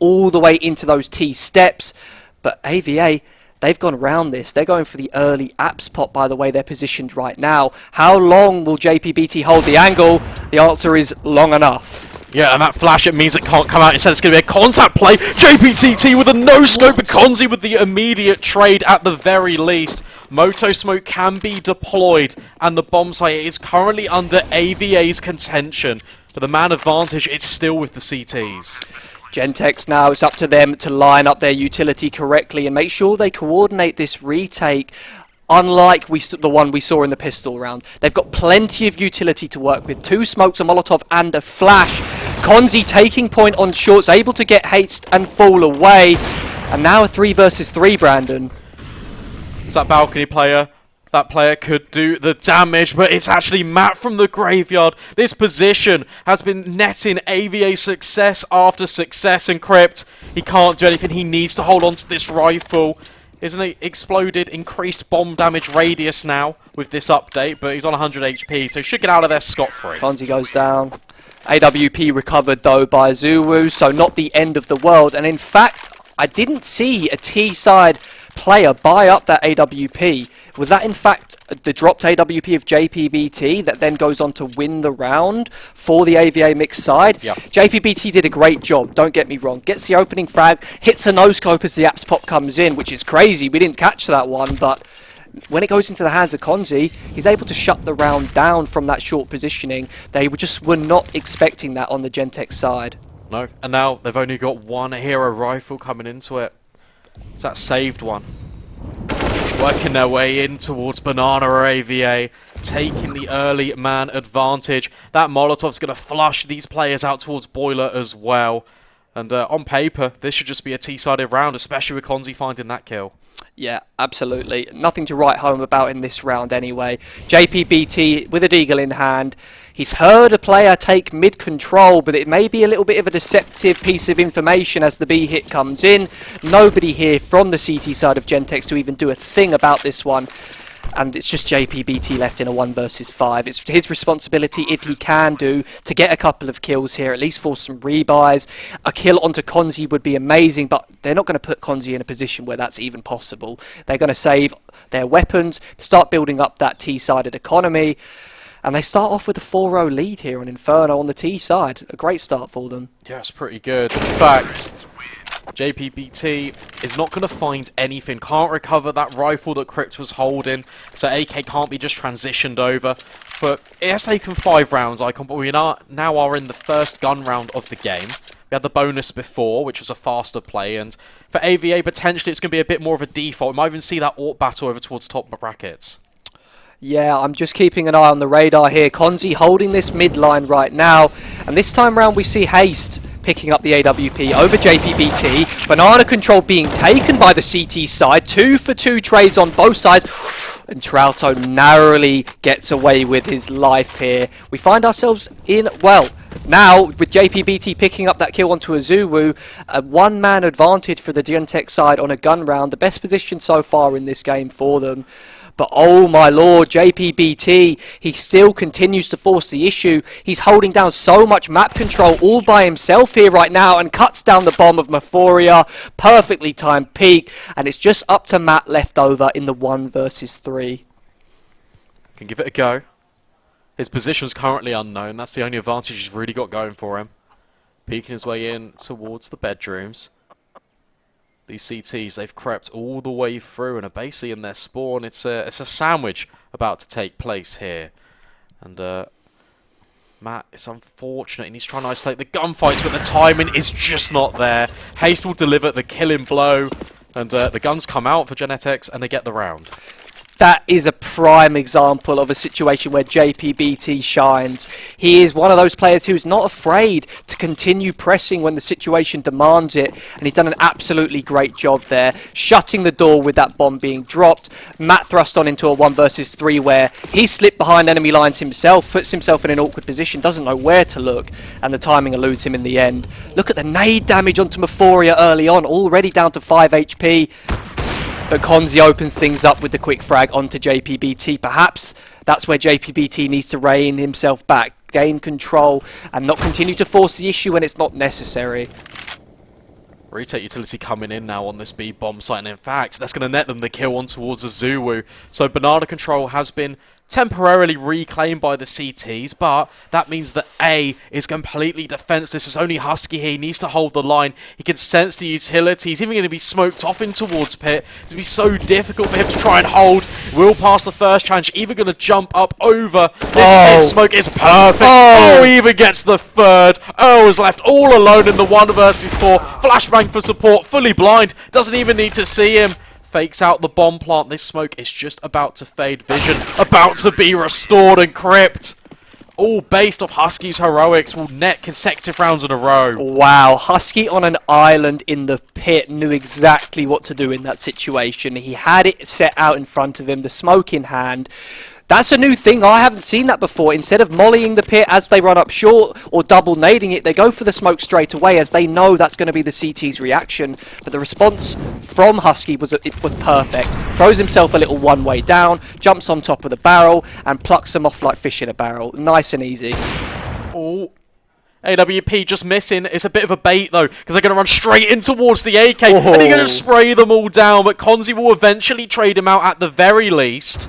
all the way into those T steps. But AVA, they've gone around this. They're going for the early apps pop by the way they're positioned right now. How long will JPBT hold the angle? The answer is long enough. Yeah, and that flash, it means it can't come out. Instead, it's going to be a contact play. JPTT with a no-scope, and Konzi with the immediate trade at the very least. Moto Smoke can be deployed, and the bomb site is currently under AVA's contention. For the man advantage, it's still with the CTs. Genetexe now, it's up to them to line up their utility correctly and make sure they coordinate this retake. Unlike the one we saw in the pistol round, they've got plenty of utility to work with. 2 smokes, a Molotov and a flash. Konzi taking point on shorts, able to get haste and fall away. And now a 3 versus 3, Brandon. It's that balcony player. That player could do the damage, but it's actually Matt from the graveyard. This position has been netting AVA success after success, and Crypt, he can't do anything. He needs to hold on to this rifle. Isn't it exploded, increased bomb damage radius now with this update, but he's on 100 HP, so he should get out of there scot-free. Konzi goes down. AWP recovered though by Zuru, so not the end of the world. And in fact, I didn't see a T-side player buy up that AWP. Was that in fact the dropped AWP of JPBT that then goes on to win the round for the Ava.Mix side? Yep. JPBT did a great job, don't get me wrong. Gets the opening frag, hits a no-scope as the apps pop comes in, which is crazy. We didn't catch that one, but when it goes into the hands of Konzi, he's able to shut the round down from that short positioning. They were not expecting that on the Genetexe side. No, and now they've only got one hero rifle coming into it. It's that saved one. Working their way in towards Banana or AVA, taking the early man advantage. That Molotov's going to flush these players out towards Boiler as well. And on paper, this should just be a T-sided round, especially with Konzi finding that kill. Yeah, absolutely. Nothing to write home about in this round anyway. JPBT with a deagle in hand. He's heard a player take mid-control, but it may be a little bit of a deceptive piece of information as the B hit comes in. Nobody here from the CT side of Genetexe to even do a thing about this one. And it's just JPBT left in a 1 versus 5. It's his responsibility, if he can do, to get a couple of kills here, at least force some rebuys. A kill onto Konzi would be amazing, but they're not going to put Konzi in a position where that's even possible. They're going to save their weapons, start building up that T-sided economy, and they start off with a 4-0 lead here on Inferno on the T side. A great start for them. Yeah, it's pretty good. In fact, JPBT is not going to find anything, can't recover that rifle that Crypt was holding, so AK can't be just transitioned over. But it has taken 5 rounds, Icon, but we now are in the first gun round of the game. We had the bonus before, which was a faster play, and for AVA, potentially it's going to be a bit more of a default. We might even see that AWP battle over towards top brackets. Yeah, I'm just keeping an eye on the radar here. Konzi holding this mid line right now. And this time around we see Haste picking up the AWP over JPBT. Banana control being taken by the CT side. 2 for 2 trades on both sides. And Trouto narrowly gets away with his life here. We find ourselves in, well, now with JPBT picking up that kill onto Azuwu, a one-man advantage for the Genetexe side on a gun round. The best position so far in this game for them. But oh my lord, JPBT, he still continues to force the issue. He's holding down so much map control all by himself here right now and cuts down the bomb of Mephoria. Perfectly timed peek. And it's just up to Matt left over in the 1 versus 3. Can give it a go. His position's currently unknown. That's the only advantage he's really got going for him. Peeking his way in towards the bedrooms. These CTs, they've crept all the way through and are basically in their spawn. It's a sandwich about to take place here. And Matt, it's unfortunate, and he's trying to isolate the gunfights, but the timing is just not there. Haste will deliver the killing blow, and the guns come out for Genetexe, and they get the round. That is a prime example of a situation where JPBT shines. He is one of those players who's not afraid to continue pressing when the situation demands it, and he's done an absolutely great job there, shutting the door with that bomb being dropped. Matt thrust on into a 1 versus 3 where he slipped behind enemy lines himself, puts himself in an awkward position, doesn't know where to look, and the timing eludes him in the end. Look at the nade damage onto Mephoria early on, already down to 5 HP. But Konzi opens things up with the quick frag onto JPBT. Perhaps that's where JPBT needs to rein himself back, gain control, and not continue to force the issue when it's not necessary. Retake utility coming in now on this B bomb site, and in fact, that's going to net them the kill on towards Azuwu. So banana control has been temporarily reclaimed by the CTs, but that means that A is completely defenseless. It's only Husky here. He needs to hold the line. He can sense the utility. He's even going to be smoked off in towards Pit. It's going to be so difficult for him to try and hold. Will pass the first challenge. Even going to jump up over. This Pit smoke is perfect. Oh, he even gets the third. Earl is left all alone in the 1 versus 4. Flashbang for support. Fully blind. Doesn't even need to see him. Fakes out the bomb plant. This smoke is just about to fade. Vision about to be restored and crypt. All based off Husky's heroics will net consecutive rounds in a row. Wow, Husky on an island in the pit knew exactly what to do in that situation. He had it set out in front of him, the smoke in hand. That's a new thing. I haven't seen that before. Instead of mollying the pit as they run up short or double nading it, they go for the smoke straight away as they know that's going to be the CT's reaction. But the response from Husky was perfect. Throws himself a little one-way down, jumps on top of the barrel, and plucks them off like fish in a barrel. Nice and easy. Oh. AWP just missing. It's a bit of a bait though, because they're going to run straight in towards the AK, and he's going to spray them all down. But Konzi will eventually trade him out at the very least.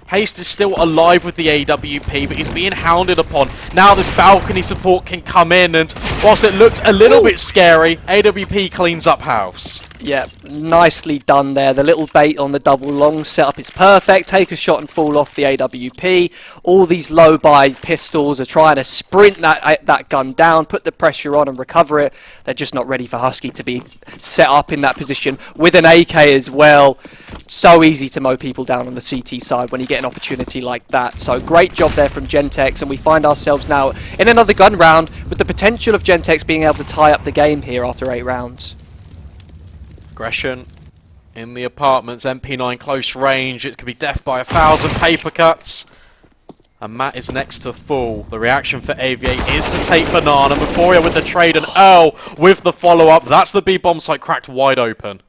Haste is still alive with the AWP, but he's being hounded upon. Now this balcony support can come in, and whilst it looked a little bit scary, AWP cleans up house. Yeah, nicely done there. The little bait on the double long setup is perfect. Take a shot and fall off the AWP. All these low-buy pistols are trying to sprint that gun down, put the pressure on and recover it. They're just not ready for Husky to be set up in that position with an AK as well. So easy to mow people down on the CT side when you get an opportunity like that. So great job there from Genetexe, and we find ourselves now in another gun round with the potential of Genetexe being able to tie up the game here after 8 rounds. Aggression in the apartments, MP9 close range. It could be death by 1,000 paper cuts. And Matt is next to full. The reaction for AVA is to take banana. Mephoria with the trade and Earl with the follow-up. That's the B-bomb site cracked wide open.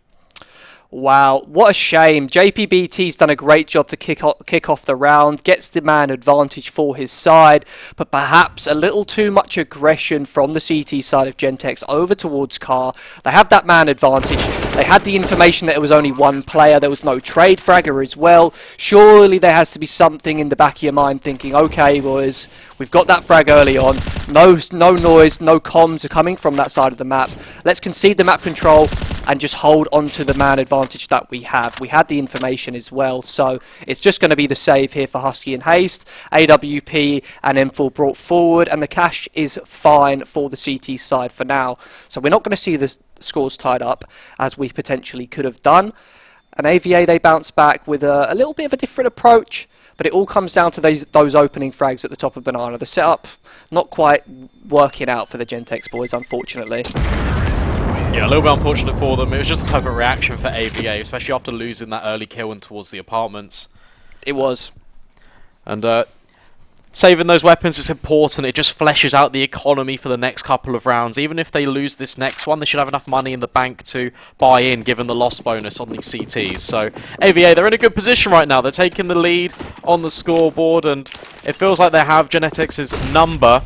Wow, what a shame. JPBT's done a great job to kick off the round, gets the man advantage for his side, but perhaps a little too much aggression from the CT side of Genetexe over towards Car. They have that man advantage. They had the information that it was only one player. There was no trade fragger as well. Surely there has to be something in the back of your mind thinking, okay, boys, we've got that frag early on. No noise, no comms are coming from that side of the map. Let's concede the map control and just hold on to the man advantage that we have. We had the information as well, so it's just going to be the save here for Husky and Haste. AWP and M4 brought forward, and the cash is fine for the CT side for now. So we're not going to see the scores tied up as we potentially could have done. And AVA, they bounce back with a little bit of a different approach. But it all comes down to those opening frags at the top of Banana. The setup not quite working out for the Genetexe boys, unfortunately. Yeah, a little bit unfortunate for them. It was just a perfect reaction for AVA, especially after losing that early kill and towards the apartments. It was. And saving those weapons is important. It just fleshes out the economy for the next couple of rounds. Even if they lose this next one, they should have enough money in the bank to buy in, given the loss bonus on these CTs. So AVA, they're in a good position right now. They're taking the lead on the scoreboard, and it feels like they have Genetexe's number.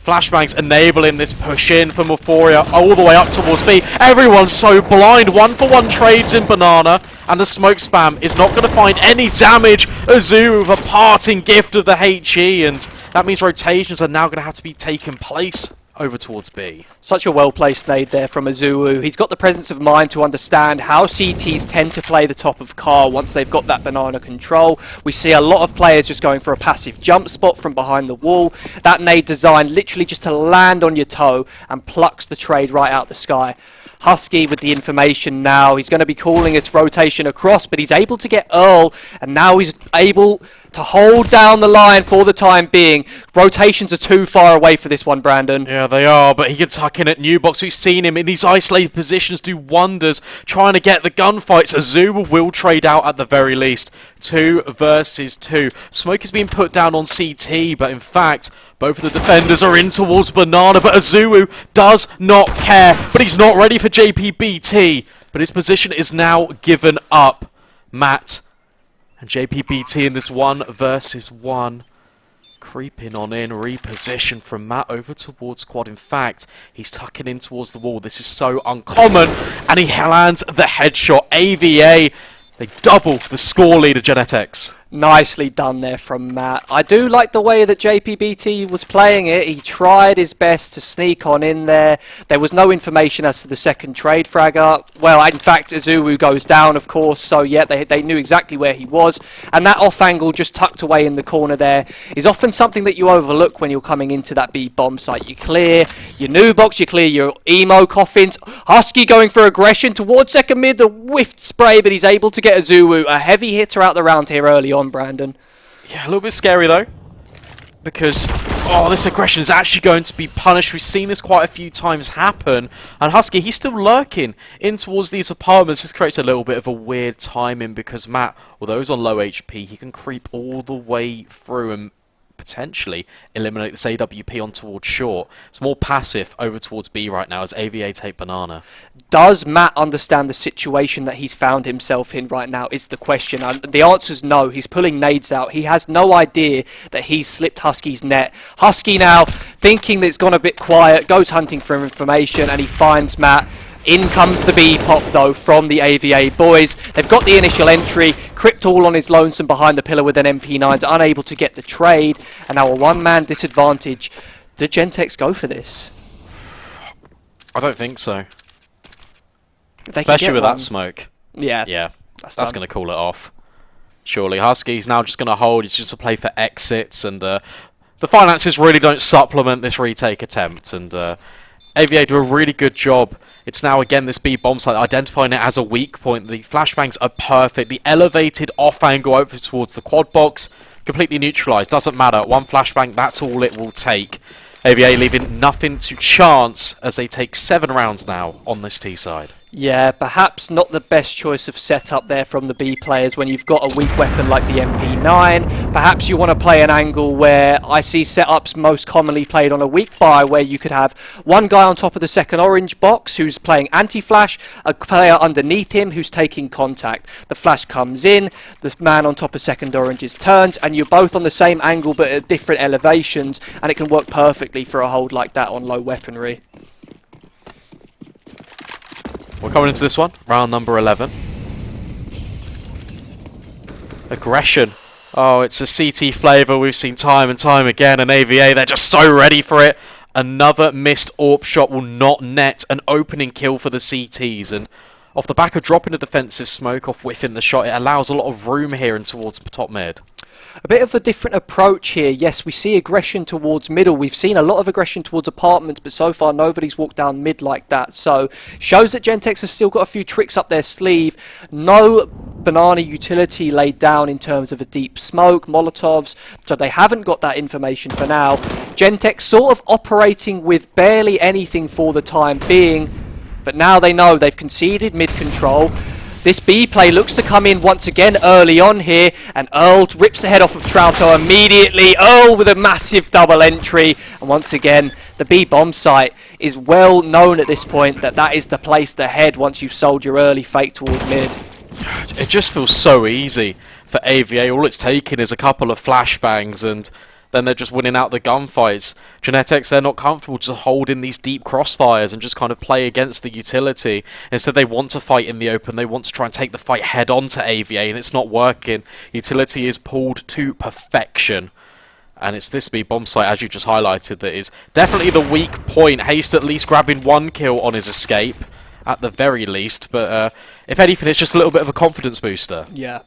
Flashbangs enabling this push in for Euphoria all the way up towards B. Everyone's so blind. 1-for-1 trades in Banana, and the smoke spam is not going to find any damage. Azu with a parting gift of the HE, and that means rotations are now going to have to be taking place over towards B. Such a well-placed nade there from Azu. He's got the presence of mind to understand how CTs tend to play the top of car once they've got that Banana control. We see a lot of players just going for a passive jump spot from behind the wall. That nade designed literally just to land on your toe and plucks the trade right out the sky. Husky with the information now. He's going to be calling its rotation across, but he's able to get Earl, and now he's able to hold down the line for the time being. Rotations are too far away for this one, Brandon. Yeah, they are, but he can tuck in at New Box. We've seen him in these isolated positions do wonders, trying to get the gunfights. Azu will trade out at the very least. 2 versus 2. Smoke is being put down on CT, but in fact, both of the defenders are in towards Banana, but Azu does not care. But he's not ready for JPBT. But his position is now given up. Matt and JPBT in this 1 versus 1. Creeping on in, reposition from Matt over towards Quad. In fact, he's tucking in towards the wall. This is so uncommon. And he lands the headshot. AVA, they double the score lead of Genetexe. Nicely done there from Matt. I do like the way that JPBT was playing it. He tried his best to sneak on in there. There was no information as to the second trade frag up. Well, in fact, Azu goes down, of course, so yeah, they knew exactly where he was. And that off angle just tucked away in the corner there is often something that you overlook when you're coming into that B bomb site. You clear your new box, you clear your emo coffins. Husky going for aggression towards second mid, the whiffed spray, but he's able to get Azu, a heavy hitter out the round here early on, Brandon. Yeah, a little bit scary though, because this aggression is actually going to be punished. We've seen this quite a few times happen, and Husky, he's still lurking in towards these apartments. This creates a little bit of a weird timing because Matt, although he's on low HP, he can creep all the way through and potentially eliminate this AWP on towards short. It's more passive over towards B right now as AVA take Banana. Does Matt understand the situation that he's found himself in right now is the question. And the answer is no. He's pulling nades out. He has no idea that he's slipped Husky's net. Husky now, thinking that it's gone a bit quiet, goes hunting for information, and he finds Matt. In comes the B pop though from the AVA boys. They've got the initial entry. Crypt all on his lonesome behind the pillar with an MP9, unable to get the trade, and now a one-man disadvantage. Did Genetexe go for this? I don't think so. Especially with that smoke. Yeah. Yeah, that's going to call it off. Surely. Husky's now just going to hold. It's just a play for exits, and the finances really don't supplement this retake attempt, and AVA do a really good job. It's now, again, this B bomb site, identifying it as a weak point. The flashbangs are perfect. The elevated off angle over towards the quad box, completely neutralised. Doesn't matter. One flashbang, that's all it will take. AVA leaving nothing to chance as they take 7 rounds now on this T side. Yeah, perhaps not the best choice of setup there from the B players when you've got a weak weapon like the MP9. Perhaps you want to play an angle where I see setups most commonly played on a weak buy, where you could have one guy on top of the second orange box who's playing anti-flash, a player underneath him who's taking contact. The flash comes in, the man on top of second orange's turns, and you're both on the same angle but at different elevations, and it can work perfectly for a hold like that on low weaponry. We're coming into this one, round number 11. Aggression. Oh, it's a CT flavour we've seen time and time again, and AVA, they're just so ready for it. Another missed AWP shot will not net an opening kill for the CTs, and off the back of dropping a defensive smoke off whiffing the shot, it allows a lot of room here and towards top mid. A bit of a different approach here. Yes, we see aggression towards middle. We've seen a lot of aggression towards apartments, but so far nobody's walked down mid like that. So, shows that Genetexe have still got a few tricks up their sleeve. No Banana utility laid down in terms of a deep smoke, Molotovs, so they haven't got that information for now. Genetexe sort of operating with barely anything for the time being, but now they know they've conceded mid-control. This B play looks to come in once again early on here, and Earl rips the head off of Trouto immediately. Earl with a massive double entry, and once again, the B bomb site is well known at this point that is the place to head once you've sold your early fake towards mid. It just feels so easy for AVA. All it's taken is a couple of flashbangs and then they're just winning out the gunfights. Genetexe, they're not comfortable just holding these deep crossfires and just kind of play against the utility. Instead, they want to fight in the open. They want to try and take the fight head on to AVA, and it's not working. Utility is pulled to perfection. And it's this B bomb site, as you just highlighted, that is definitely the weak point. Haste at least grabbing 1 kill on his escape, at the very least. But if anything, it's just a little bit of a confidence booster. Yeah.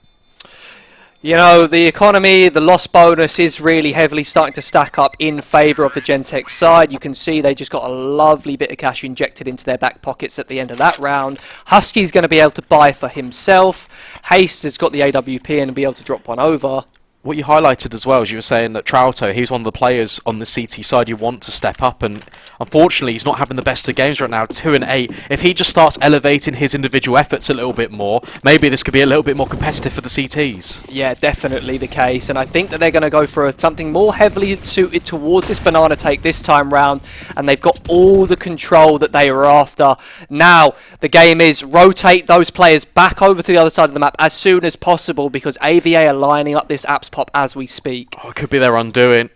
You know, the economy, the loss bonus is really heavily starting to stack up in favour of the Genetexe side. You can see they just got a lovely bit of cash injected into their back pockets at the end of that round. Husky's going to be able to buy for himself. Haste has got the AWP and will be able to drop one over. What you highlighted as well, as you were saying that Trouto, he's one of the players on the CT side you want to step up, and unfortunately he's not having the best of games right now, 2 and 8. If he just starts elevating his individual efforts a little bit more, maybe this could be a little bit more competitive for the CTs. Yeah, definitely the case, and I think that they're going to go for something more heavily suited towards this banana take this time round, and they've got all the control that they were after. Now, the game is rotate those players back over to the other side of the map as soon as possible, because AVA are lining up this apps pop as we speak. Oh, it could be their undoing.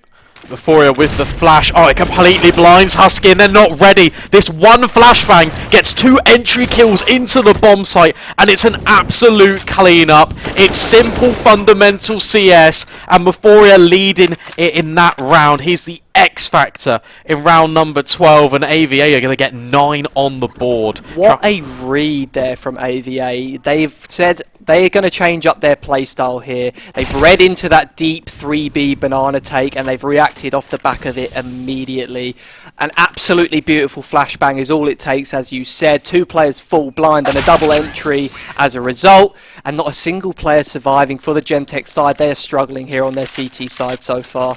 Euphoria with the flash. Oh, it completely blinds Husky and they're not ready. This one flashbang gets 2 entry kills into the bomb site and it's an absolute cleanup. It's simple fundamental CS and Euphoria leading it in that round. He's the X factor in round number 12 and AVA are going to get 9 on the board. What a read there from AVA. They've said they're going to change up their playstyle here. They've read into that deep 3B banana take and they've reacted off the back of it immediately. An absolutely beautiful flashbang is all it takes, as you said. 2 players full blind and a double entry as a result, and not a single player surviving for the Genetexe side. They're struggling here on their CT side so far.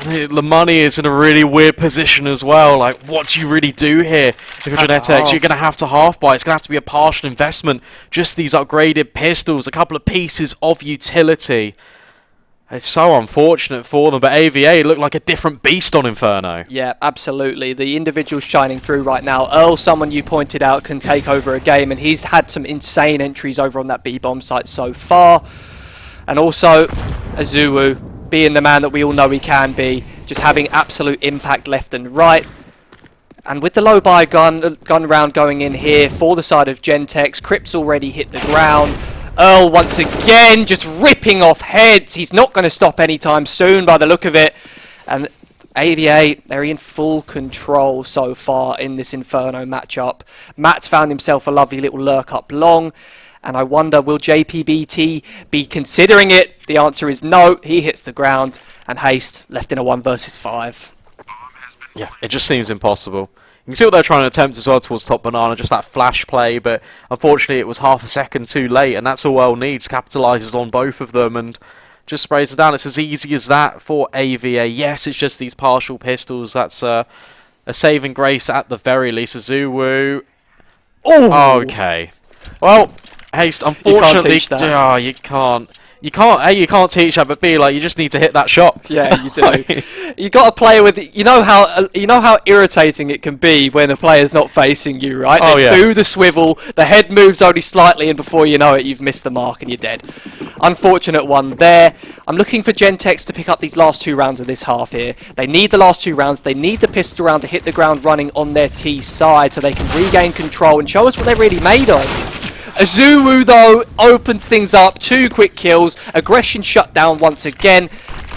The money is in a really weird position as well. Like, what do you really do here? If you're Genetexe, you're going to have to half buy. It's going to have to be a partial investment. Just these upgraded pistols, a couple of pieces of utility. It's so unfortunate for them, but AVA looked like a different beast on Inferno. Yeah, absolutely. The individual's shining through right now. Earl, someone you pointed out, can take over a game, and he's had some insane entries over on that B-bomb site so far. And also, Azuwu, being the man that we all know he can be, just having absolute impact left and right. And with the low buy gun round going in here for the side of Genetexe, Crip's already hit the ground. Earl once again just ripping off heads. He's not going to stop anytime soon by the look of it. And AVA, they're in full control so far in this Inferno matchup. Matt's found himself a lovely little lurk up long. And I wonder, will JPBT be considering it? The answer is no. He hits the ground, and Haste left in a 1 versus 5. Yeah, it just seems impossible. You can see what they're trying to attempt as well towards top banana, just that flash play, but unfortunately it was half a second too late, and that's all Earl needs. Capitalises on both of them and just sprays it down. It's as easy as that for AVA. Yes, it's just these partial pistols. That's a saving grace at the very least. Azuwu. Oh, okay. Well, Haste, unfortunately, you can't teach that. You can't. A, you can't teach that, but B, like, you just need to hit that shot. Yeah, you do. You got to play with. You know how irritating it can be when the player's not facing you, right? Oh, they yeah. do the swivel, the head moves only slightly, and before you know it, you've missed the mark and you're dead. Unfortunate one there. I'm looking for Genetexe to pick up these last 2 rounds of this half here. They need the last 2 rounds. They need the pistol round to hit the ground running on their T side so they can regain control and show us what they're really made of. Azuwu, though, opens things up. 2 quick kills. Aggression shut down once again.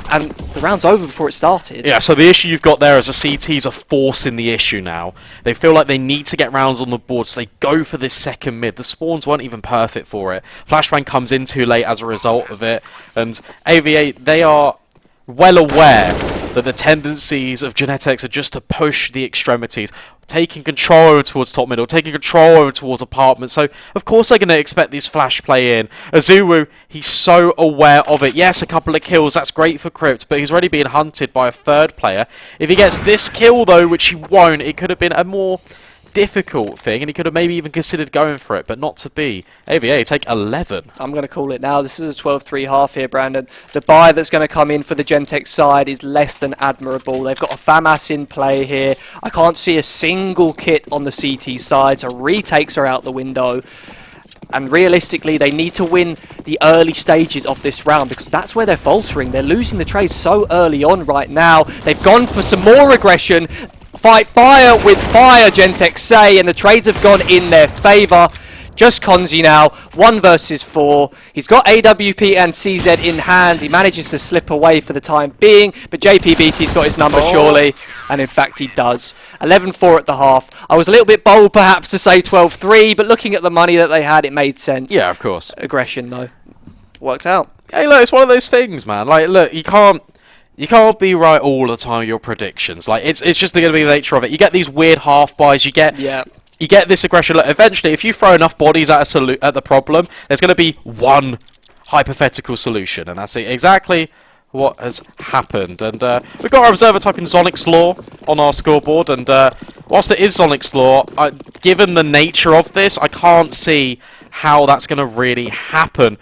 And the round's over before it started. Yeah, so the issue you've got there is the CTs are forcing the issue now. They feel like they need to get rounds on the board, so they go for this second mid. The spawns weren't even perfect for it. Flashbang comes in too late as a result of it. And AVA, they are well aware that the tendencies of Genetexe are just to push the extremities. taking control over towards top middle, taking control over towards apartments. So, of course, they're going to expect this flash play in. Azuwu, he's so aware of it. Yes, a couple of kills, that's great for Crypt, but he's already being hunted by a third player. If he gets this kill, though, which he won't, it could have been a more difficult thing, and he could have maybe even considered going for it, but not to be. AVA take 11. I'm going to call it now. This is a 12-3 half here, Brandon. The buy that's going to come in for the Genetexe side is less than admirable. They've got a FAMAS in play here. I can't see a single kit on the CT side, so retakes are out the window. And realistically, they need to win the early stages of this round because that's where they're faltering. They're losing the trade so early on right now. They've gone for some more aggression. Fight fire with fire, Genetexe say, and the trades have gone in their favour. Just Konzi now, 1 versus 4. He's got AWP and CZ in hand. He manages to slip away for the time being, but JPBT's got his number surely, and in fact he does. 11-4 at the half. I was a little bit bold perhaps to say 12-3, but looking at the money that they had, it made sense. Yeah, of course. Aggression though. Worked out. Hey, look, it's one of those things, man. Like, look, you can't be right all the time with your predictions. Like, it's just going to be the nature of it. You get these weird half buys. You get this aggression. Look, eventually, if you throw enough bodies at the problem, there's going to be one hypothetical solution, and that's exactly what has happened. And we've got our observer typing Zonic's Law on our scoreboard, and whilst it is Zonic's Law, given the nature of this, I can't see how that's going to really happen.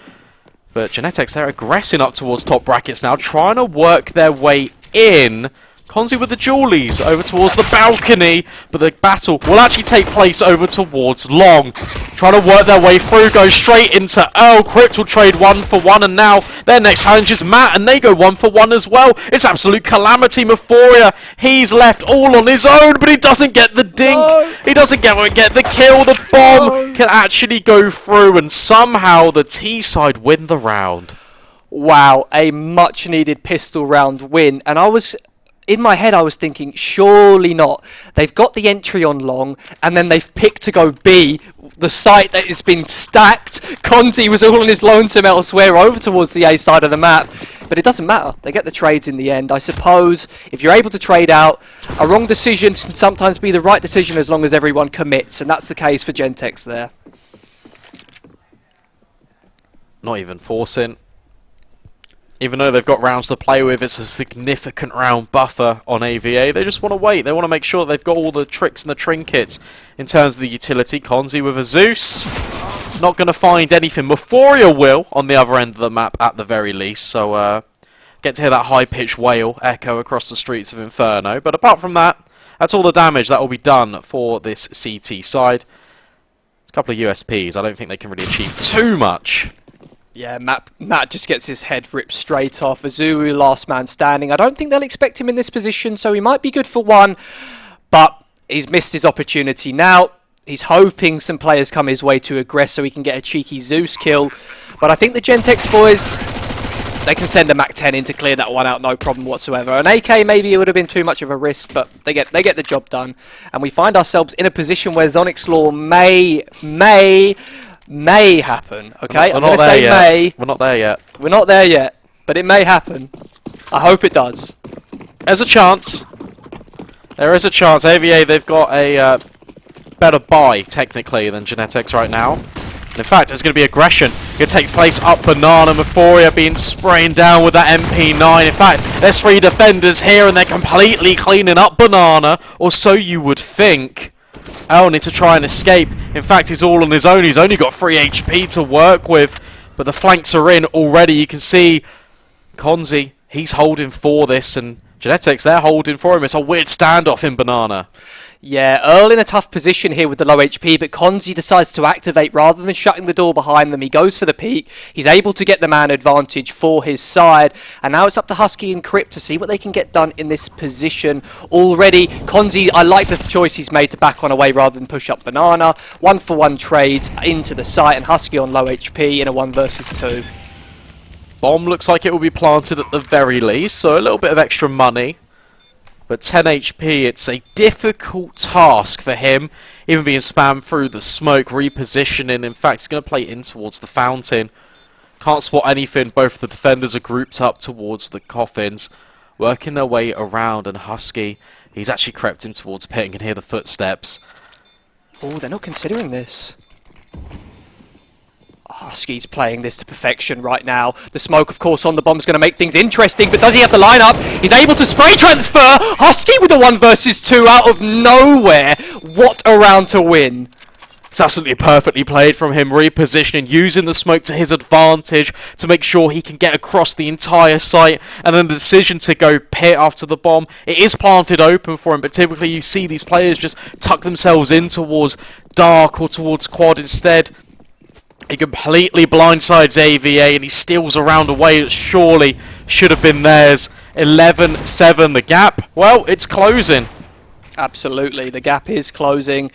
But Genetexe, they're aggressing up towards top brackets now, trying to work their way in. Konzi with the Julies over towards the balcony, but the battle will actually take place over towards long. Trying to work their way through, go straight into Earl. Crypt will trade 1 for 1, and now their next challenge is Matt, and they go 1 for 1 as well. It's absolute calamity. Mephoria, he's left all on his own, but he doesn't get the dink. No. He doesn't get the kill. The bomb can actually go through, and somehow the T side win the round. Wow, a much needed pistol round win, and in my head, I was thinking, surely not. They've got the entry on long, and then they've picked to go B, the site that has been stacked. Konzi was all on his lonesome elsewhere over towards the A side of the map. But it doesn't matter. They get the trades in the end. I suppose if you're able to trade out, a wrong decision can sometimes be the right decision as long as everyone commits, and that's the case for Genetexe there. Not even forcing. Even though they've got rounds to play with, it's a significant round buffer on AVA. They just want to wait. They want to make sure they've got all the tricks and the trinkets in terms of the utility. Konzi with a Zeus. Not going to find anything. Mephoria will on the other end of the map at the very least. So get to hear that high-pitched wail echo across the streets of Inferno. But apart from that, that's all the damage that will be done for this CT side. A couple of USPs. I don't think they can really achieve too much. Yeah, Matt just gets his head ripped straight off. Azuwu, last man standing. I don't think they'll expect him in this position, so he might be good for 1, but he's missed his opportunity now. He's hoping some players come his way to aggress so he can get a cheeky Zeus kill. But I think the Genetexe boys, they can send a Mac-10 in to clear that one out, no problem whatsoever. An AK, maybe it would have been too much of a risk, but they get the job done. And we find ourselves in a position where Zonic's Law may happen, okay? I'm going to say may. We're not there yet. We're not there yet, but it may happen. I hope it does. There's a chance. There is a chance. AVA, they've got a better buy, technically, than Genetexe right now. And in fact, there's going to be aggression. Going to take place up Banana. Mephoria being sprayed down with that MP9. In fact, there's 3 defenders here, and they're completely cleaning up Banana, or so you would think. L needs to try and escape. In fact, he's all on his own. He's only got 3 HP to work with. But the flanks are in already. You can see Konzi, he's holding for this. And Genetexe, they're holding for him. It's a weird standoff in Banana. Yeah, Earl in a tough position here with the low HP, but Konzi decides to activate rather than shutting the door behind them. He goes for the peek. He's able to get the man advantage for his side. And now it's up to Husky and Crypt to see what they can get done in this position. Already, Konzi, I like the choice he's made to back on away rather than push up Banana. 1-for-1 trades into the site, and Husky on low HP in a 1 versus 2. Bomb looks like it will be planted at the very least, so a little bit of extra money. But 10 HP, it's a difficult task for him, even being spammed through the smoke, repositioning. In fact, he's going to play in towards the fountain. Can't spot anything. Both the defenders are grouped up towards the coffins, working their way around, and Husky, He's actually crept in towards pit and can hear the footsteps. Oh, they're not considering this. Husky's playing this to perfection right now. The smoke, of course, on the bomb is going to make things interesting, but does he have the lineup? He's able to spray transfer! Husky with a 1 versus 2 out of nowhere! What a round to win! It's absolutely perfectly played from him, repositioning, using the smoke to his advantage to make sure he can get across the entire site, and then the decision to go pit after the bomb. It is planted open for him, but typically you see these players just tuck themselves in towards dark or towards quad instead. He completely blindsides AVA and he steals around a way that surely should have been theirs. 11-7 the gap. Well, it's closing. Absolutely, the gap is closing.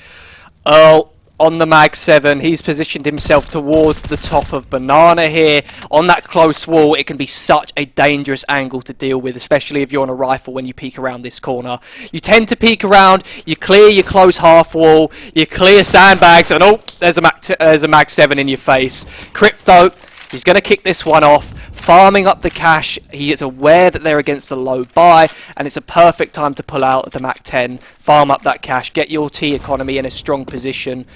Earl on the Mag 7, he's positioned himself towards the top of Banana here. On that close wall, it can be such a dangerous angle to deal with, especially if you're on a rifle when you peek around this corner. You tend to peek around, you clear your close half wall, you clear sandbags, and oh, there's a Mag 7 in your face. Crypto, he's going to kick this one off, farming up the cash. He is aware that they're against the low buy, and it's a perfect time to pull out the Mac 10, farm up that cash, get your T economy in a strong position.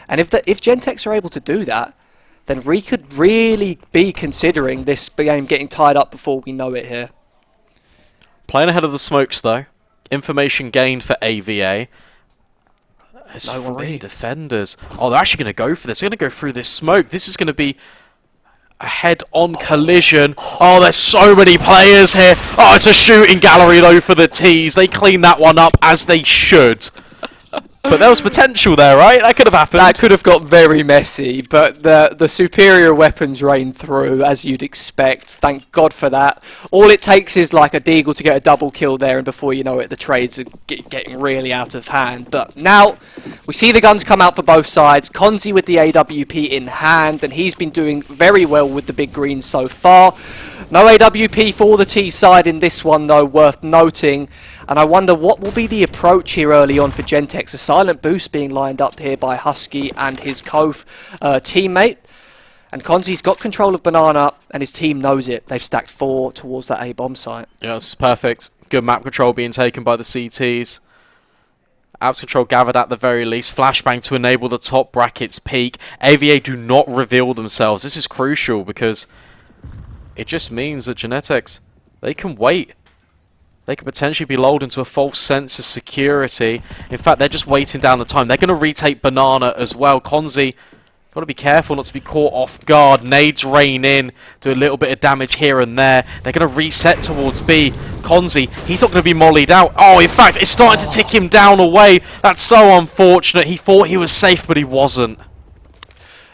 And if Genetexe are able to do that, then we could really be considering this game getting tied up before we know it here. Playing ahead of the smokes, though. Information gained for AVA. There's three defenders. Oh, they're actually going to go for this. They're going to go through this smoke. This is going to be a head-on collision. Oh, there's so many players here. Oh, it's a shooting gallery, though, for the T's. They clean that one up as they should. But there was potential there, right? That could have happened. That could have got very messy, but the superior weapons rain through, as you'd expect. Thank God for that. All it takes is like a Deagle to get a double kill there, and before you know it, the trades are getting really out of hand. But now, we see the guns come out for both sides. Konzi with the AWP in hand, and he's been doing very well with the big green so far. No AWP for the T side in this one, though, worth noting. And I wonder what will be the approach here early on for Genetexe. A silent boost being lined up here by Husky and his teammate. And Konzi's got control of Banana, and his team knows it. They've stacked 4 towards that A-bomb site. Yeah, this is perfect. Good map control being taken by the CTs. Apps control gathered at the very least. Flashbang to enable the top brackets peak. AVA do not reveal themselves. This is crucial because it just means that Genetexe, they can wait. They could potentially be lulled into a false sense of security. In fact, they're just waiting down the time. They're going to retake Banana as well. Konzi, got to be careful not to be caught off guard. Nades rain in, do a little bit of damage here and there. They're going to reset towards B. Konzi, he's not going to be mollied out. Oh, in fact, it's starting to tick him down away. That's so unfortunate. He thought he was safe, but he wasn't.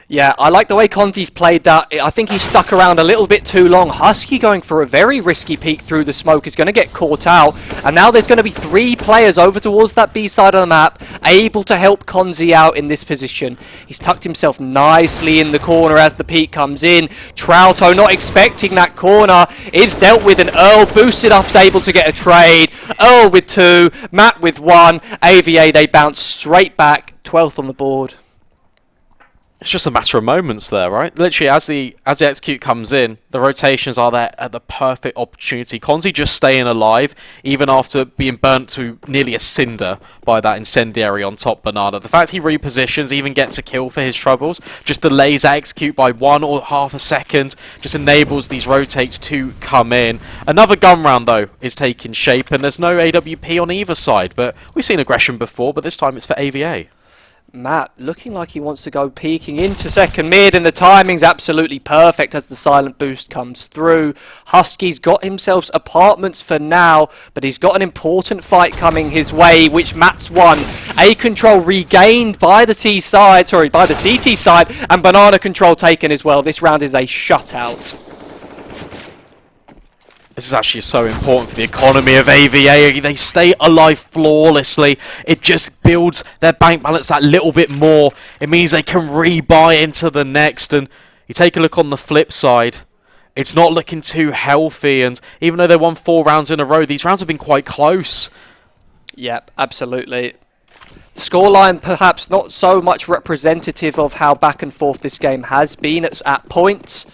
Yeah, I like the way Konzi's played that. I think he stuck around a little bit too long. Husky going for a very risky peek through the smoke is going to get caught out. And now there's going to be 3 players over towards that B side of the map, able to help Konzi out in this position. He's tucked himself nicely in the corner as the peek comes in. Trouto not expecting that corner. It's dealt with, and Earl boosted up, is able to get a trade. Earl with 2, Matt with 1. AVA, they bounce straight back, 12th on the board. It's just a matter of moments there, right? Literally, as the execute comes in, the rotations are there at the perfect opportunity. Konzi just staying alive, even after being burnt to nearly a cinder by that incendiary on top Banana. The fact he repositions, even gets a kill for his troubles, just delays that execute by 1 or half a second, just enables these rotates to come in. Another gun round, though, is taking shape, and there's no AWP on either side, but we've seen aggression before, but this time it's for AVA. Matt looking like he wants to go peeking into second mid, and the timing's absolutely perfect as the silent boost comes through. Husky's got himself apartments for now, but he's got an important fight coming his way, which Matt's won. A control regained by the by the CT side, and Banana control taken as well. This round is a shutout. This is actually so important for the economy of AVA. They stay alive flawlessly. It just builds their bank balance that little bit more. It means they can rebuy into the next. And you take a look on the flip side, it's not looking too healthy. And even though they won 4 rounds in a row, these rounds have been quite close. Yep, absolutely. Scoreline perhaps not so much representative of how back and forth this game has been at points.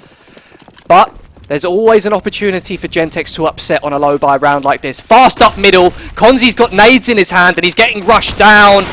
But There's always an opportunity for Genetexe to upset on a low buy round like this. Fast up middle. Konzi's got nades in his hand and he's getting rushed down.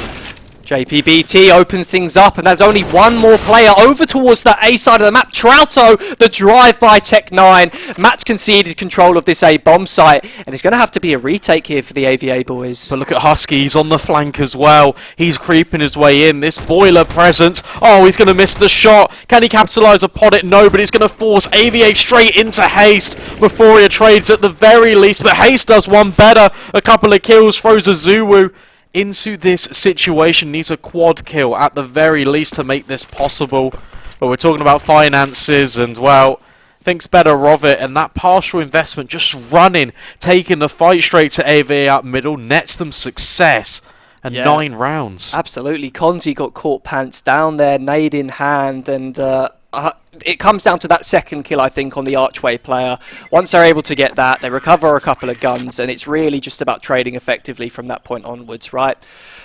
JPBT opens things up, and there's only one more player over towards the A side of the map. Trouto, the drive by Tech9. Matt's conceded control of this A bomb site, and it's going to have to be a retake here for the AVA boys. But look at Husky, he's on the flank as well. He's creeping his way in. This boiler presence. Oh, he's going to miss the shot. Can he capitalise upon it? No, but he's going to force AVA straight into Haste. Euphoria trades at the very least, but Haste does one better. A couple of kills, throws a Zuwu into this situation. Needs a quad kill at the very least to make this possible. But we're talking about finances and, well, thinks better of it. And that partial investment just running, taking the fight straight to AVA up middle, nets them success. And 9 rounds. Absolutely. Konzi got caught pants down there, nade in hand, and it comes down to that second kill, I think, on the Archway player. Once they're able to get that, they recover a couple of guns, and it's really just about trading effectively from that point onwards, right?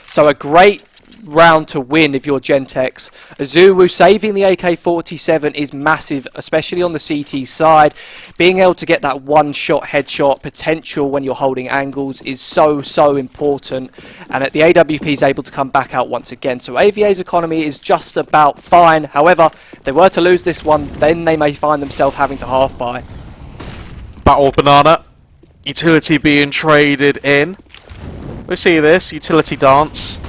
So a great round to win if you're Genetexe. Zuwu saving the AK-47 is massive, especially on the CT side. Being able to get that one-shot headshot potential when you're holding angles is so important, and the AWP is able to come back out once again. So AVA's economy is just about fine. However, if they were to lose this one, then they may find themselves having to half buy. Battle Banana. Utility being traded in. We see this. Utility dance.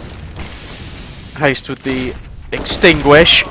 Haste with the extinguish.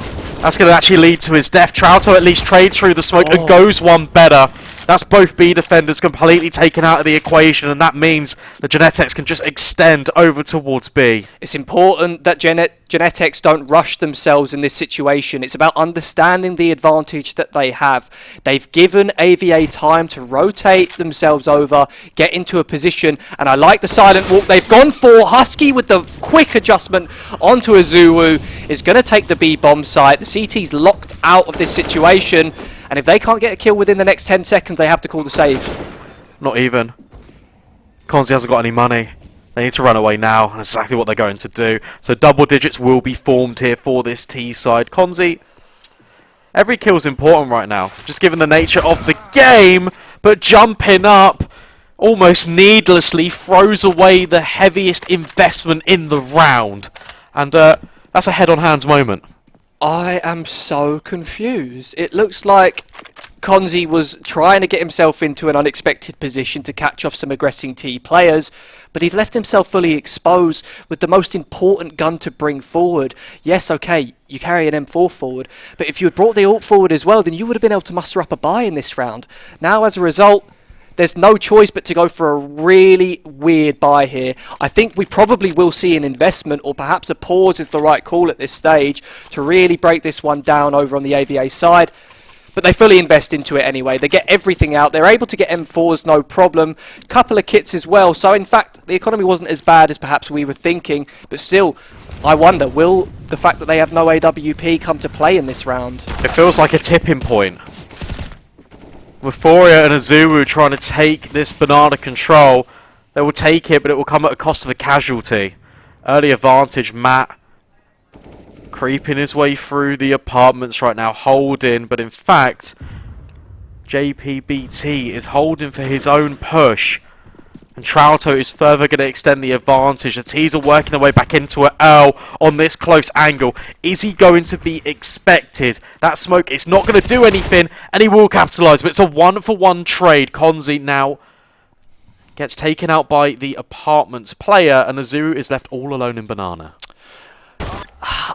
That's going to actually lead to his death. Trouto at least trades through the smoke and goes one better. That's both B defenders completely taken out of the equation, and that means the Genetexe can just extend over towards B. It's important that Genetexe don't rush themselves in this situation. It's about understanding the advantage that they have. They've given AVA time to rotate themselves over, get into a position, and I like the silent walk they've gone for. Husky with the quick adjustment onto a Zuwu is going to take the B bomb site. The CT's locked out of this situation, and if they can't get a kill within the next 10 seconds, they have to call the save. Not even. Konzi hasn't got any money. They need to run away now. That's exactly what they're going to do. So double digits will be formed here for this T side. Konzi, every kill is important right now, just given the nature of the game, but jumping up almost needlessly throws away the heaviest investment in the round. And that's a head-on-hands moment. I am so confused. It looks like Konzi was trying to get himself into an unexpected position to catch off some aggressing T players, but he'd left himself fully exposed with the most important gun to bring forward. Yes, okay, you carry an M4 forward, but if you had brought the ult forward as well, then you would have been able to muster up a buy in this round. Now, as a result, there's no choice but to go for a really weird buy here. I think we probably will see an investment, or perhaps a pause is the right call at this stage to really break this one down over on the AVA side. But they fully invest into it anyway. They get everything out. They're able to get M4s, no problem. Couple of kits as well. So, in fact, the economy wasn't as bad as perhaps we were thinking. But still, I wonder, will the fact that they have no AWP come to play in this round? It feels like a tipping point. Euphoria and Zuwu trying to take this banana control. They will take it, but it will come at a cost of a casualty. Early advantage, Matt creeping his way through the apartments right now, holding, but in fact, JPBT is holding for his own push. And Trouto is further going to extend the advantage. The T's are working their way back into an L on this close angle. Is he going to be expected? That smoke is not going to do anything, and he will capitalise. But it's a 1-for-1 trade. Konzi now gets taken out by the apartments player, and Azuru is left all alone in Banana.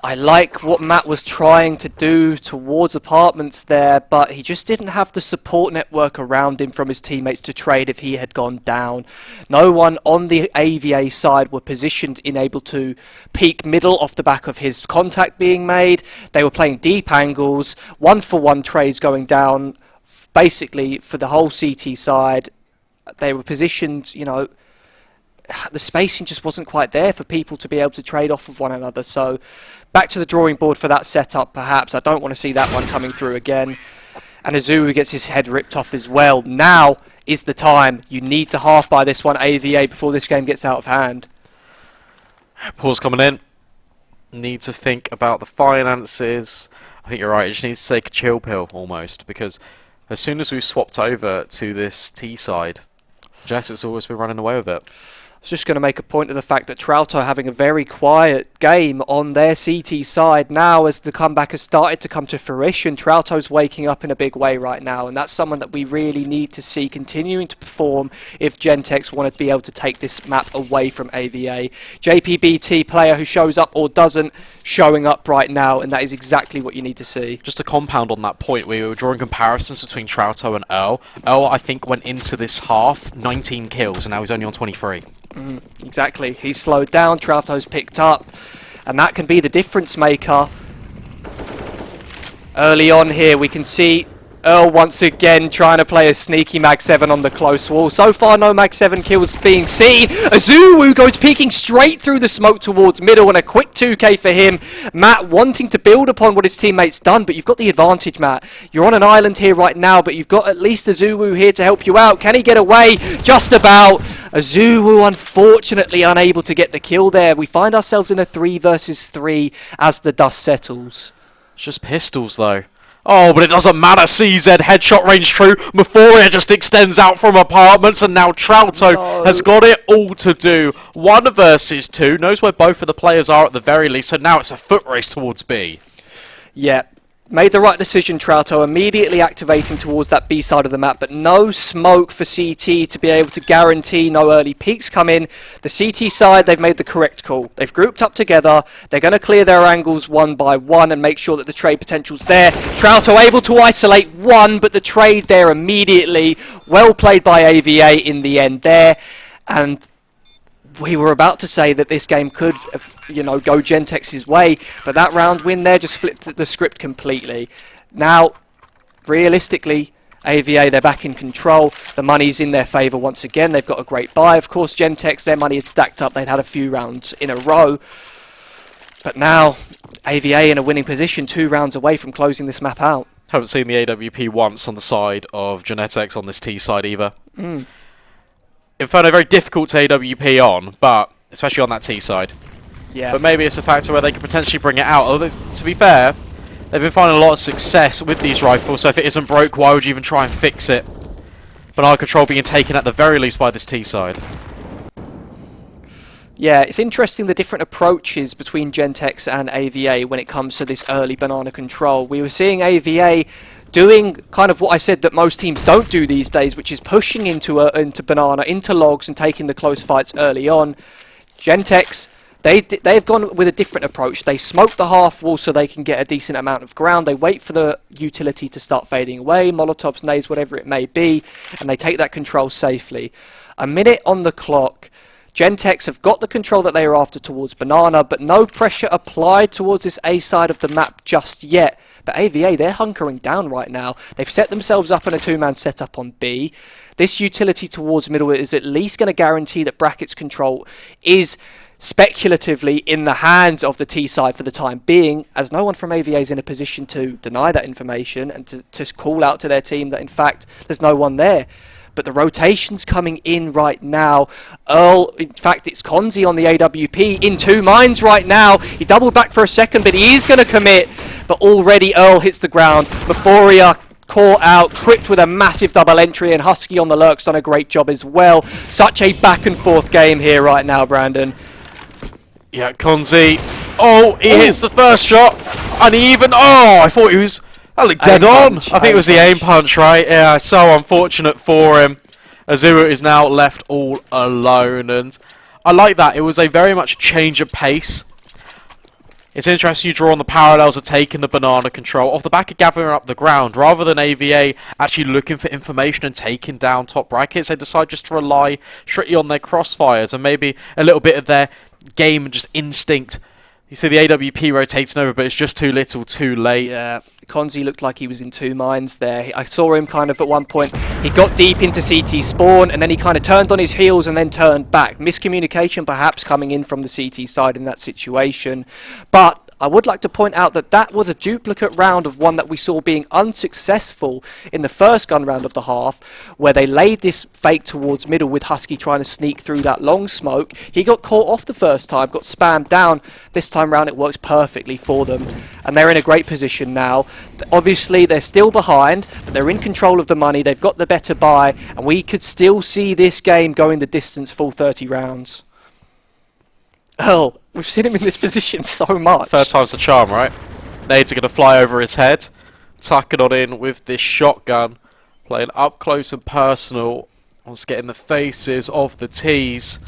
I like what Matt was trying to do towards apartments there, but he just didn't have the support network around him from his teammates to trade if he had gone down. No one on the AVA side were positioned in able to peek middle off the back of his contact being made. They were playing deep angles, 1-for-1 trades going down basically for the whole CT side. They were positioned, you know, the spacing just wasn't quite there for people to be able to trade off of one another. So back to the drawing board for that setup, perhaps. I don't want to see that one coming through again. And Azuru gets his head ripped off as well. Now is the time. You need to half buy this one, AVA, before this game gets out of hand. Pause coming in. Need to think about the finances. I think you're right. You just need to take a chill pill almost, because As soon as we swapped over to this T side, Jess has always been running away with it. I was just going to make a point of the fact that Trouto having a very quiet game on their CT side now as the comeback has started to come to fruition. Trouto's waking up in a big way right now, and that's someone that we really need to see continuing to perform if Genetexe want to be able to take this map away from AVA. JPBT player who shows up or doesn't, showing up right now, and that is exactly what you need to see. Just to compound on that point, we were drawing comparisons between Trouto and Earl. Earl, I think, went into this half 19 kills, and now he's only on 23. Exactly. He's slowed down, Trouto's picked up, and that can be the difference maker. Early on here, we can see Earl once again trying to play a sneaky Mag 7 on the close wall. So far, no Mag 7 kills being seen. Azuwu goes peeking straight through the smoke towards middle, and a quick 2k for him. Matt wanting to build upon what his teammates done, but you've got the advantage, Matt. You're on an island here right now, but you've got at least Azuwu here to help you out. Can he get away? Just about. Azuwu, unfortunately, unable to get the kill there. We find ourselves in a 3 versus 3 as the dust settles. It's just pistols, though. Oh, but it doesn't matter. CZ, headshot range true. Mephoria just extends out from apartments, and now Trouto has got it all to do. 1 versus 2. Knows where both of the players are at the very least, so now it's a foot race towards B. Yeah. Made the right decision, Trouto, immediately activating towards that B side of the map, but no smoke for CT to be able to guarantee no early peaks come in. The CT side, they've made the correct call. They've grouped up together, they're going to clear their angles one by one and make sure that the trade potential's there. Trouto able to isolate one, but the trade there immediately. Well played by AVA in the end there, and we were about to say that this game could, you know, go Genetexe's way, but that round win there just flipped the script completely. Now, realistically, AVA, they're back in control. The money's in their favour once again. They've got a great buy. Of course, Genetexe, their money had stacked up. They'd had a few rounds in a row. But now, AVA in a winning position, 2 rounds away from closing this map out. Haven't seen the AWP once on the side of Genetexe on this T side either. Inferno very difficult to AWP on, but especially on that T side. Yeah. But maybe it's a factor where they could potentially bring it out. Although, to be fair, they've been finding a lot of success with these rifles, so if it isn't broke, why would you even try and fix it? Banana control being taken at the very least by this T side. Yeah, it's interesting the different approaches between Genetexe and AVA when it comes to this early banana control. We were seeing AVA doing kind of what I said that most teams don't do these days, which is pushing into banana, into logs, and taking the close fights early on. Genetexe, they've gone with a different approach. They smoke the half wall so they can get a decent amount of ground. They wait for the utility to start fading away, Molotovs, nades, whatever it may be, and they take that control safely. A minute on the clock. Genetexe have got the control that they are after towards banana, but no pressure applied towards this A side of the map just yet. But AVA, they're hunkering down right now. They've set themselves up in a 2-man setup on B. This utility towards middle is at least going to guarantee that brackets control is speculatively in the hands of the T side for the time being, as no one from AVA is in a position to deny that information and to call out to their team that in fact there's no one there. But the rotation's coming in right now. Earl, in fact, it's Konzi on the AWP in 2 mines right now. He doubled back for a second, but he is going to commit. But already Earl hits the ground. Mephoria caught out, Crypt with a massive double entry, and Husky on the lurk's done a great job as well. Such a back and forth game here right now, Brandon. Yeah, Konzi. Oh, he hits the first shot. And he even... Oh, I thought he was... That looked dead on. I think it was the aim punch, right? Yeah, so unfortunate for him. Azuwu is now left all alone, and I like that. It was a very much change of pace. It's interesting you draw on the parallels of taking the banana control off the back of gathering up the ground. Rather than AVA actually looking for information and taking down top brackets, they decide just to rely strictly on their crossfires and maybe a little bit of their game and just instinct. You see the AWP rotating over, but it's just too little, too late. Yeah, Konzi looked like he was in 2 mines there. I saw him kind of at one point. He got deep into CT spawn, and then he kind of turned on his heels and then turned back. Miscommunication perhaps coming in from the CT side in that situation. But I would like to point out that that was a duplicate round of one that we saw being unsuccessful in the first gun round of the half, where they laid this fake towards middle with Husky trying to sneak through that long smoke. He got caught off the first time, got spammed down. This time round it works perfectly for them, and they're in a great position now. Obviously they're still behind, but they're in control of the money, they've got the better buy, and we could still see this game going the distance full 30 rounds. Earl, we've seen him in this position so much. Third time's the charm, right? Nades are going to fly over his head. Tucking on in with this shotgun. Playing up close and personal. Wants to get in the faces of the T's.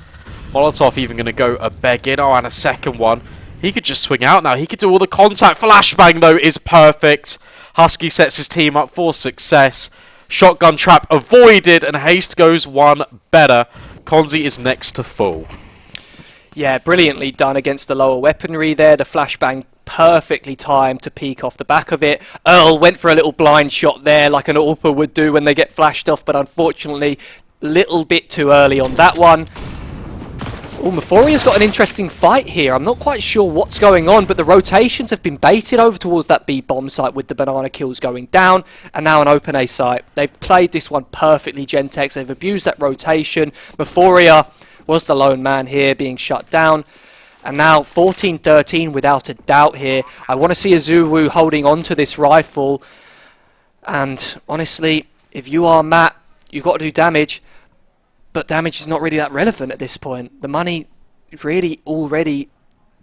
Molotov even going to go a begging. Oh, and a second one. He could just swing out now. He could do all the contact. Flashbang, though, is perfect. Husky sets his team up for success. Shotgun trap avoided, and Haste goes one better. Konzi is next to full. Yeah, brilliantly done against the lower weaponry there. The flashbang perfectly timed to peek off the back of it. Earl went for a little blind shot there like an AWPer would do when they get flashed off, but unfortunately a little bit too early on that one. Oh, Mephoria's got an interesting fight here. I'm not quite sure what's going on, but the rotations have been baited over towards that B bomb site with the banana kills going down, and now an open A site. They've played this one perfectly, Genetexe. They've abused that rotation. Mephoria was the lone man here being shut down. And now 14-13 without a doubt here. I want to see Azuwu holding on to this rifle. And honestly, if you are Matt, you've got to do damage. But damage is not really that relevant at this point. The money is really already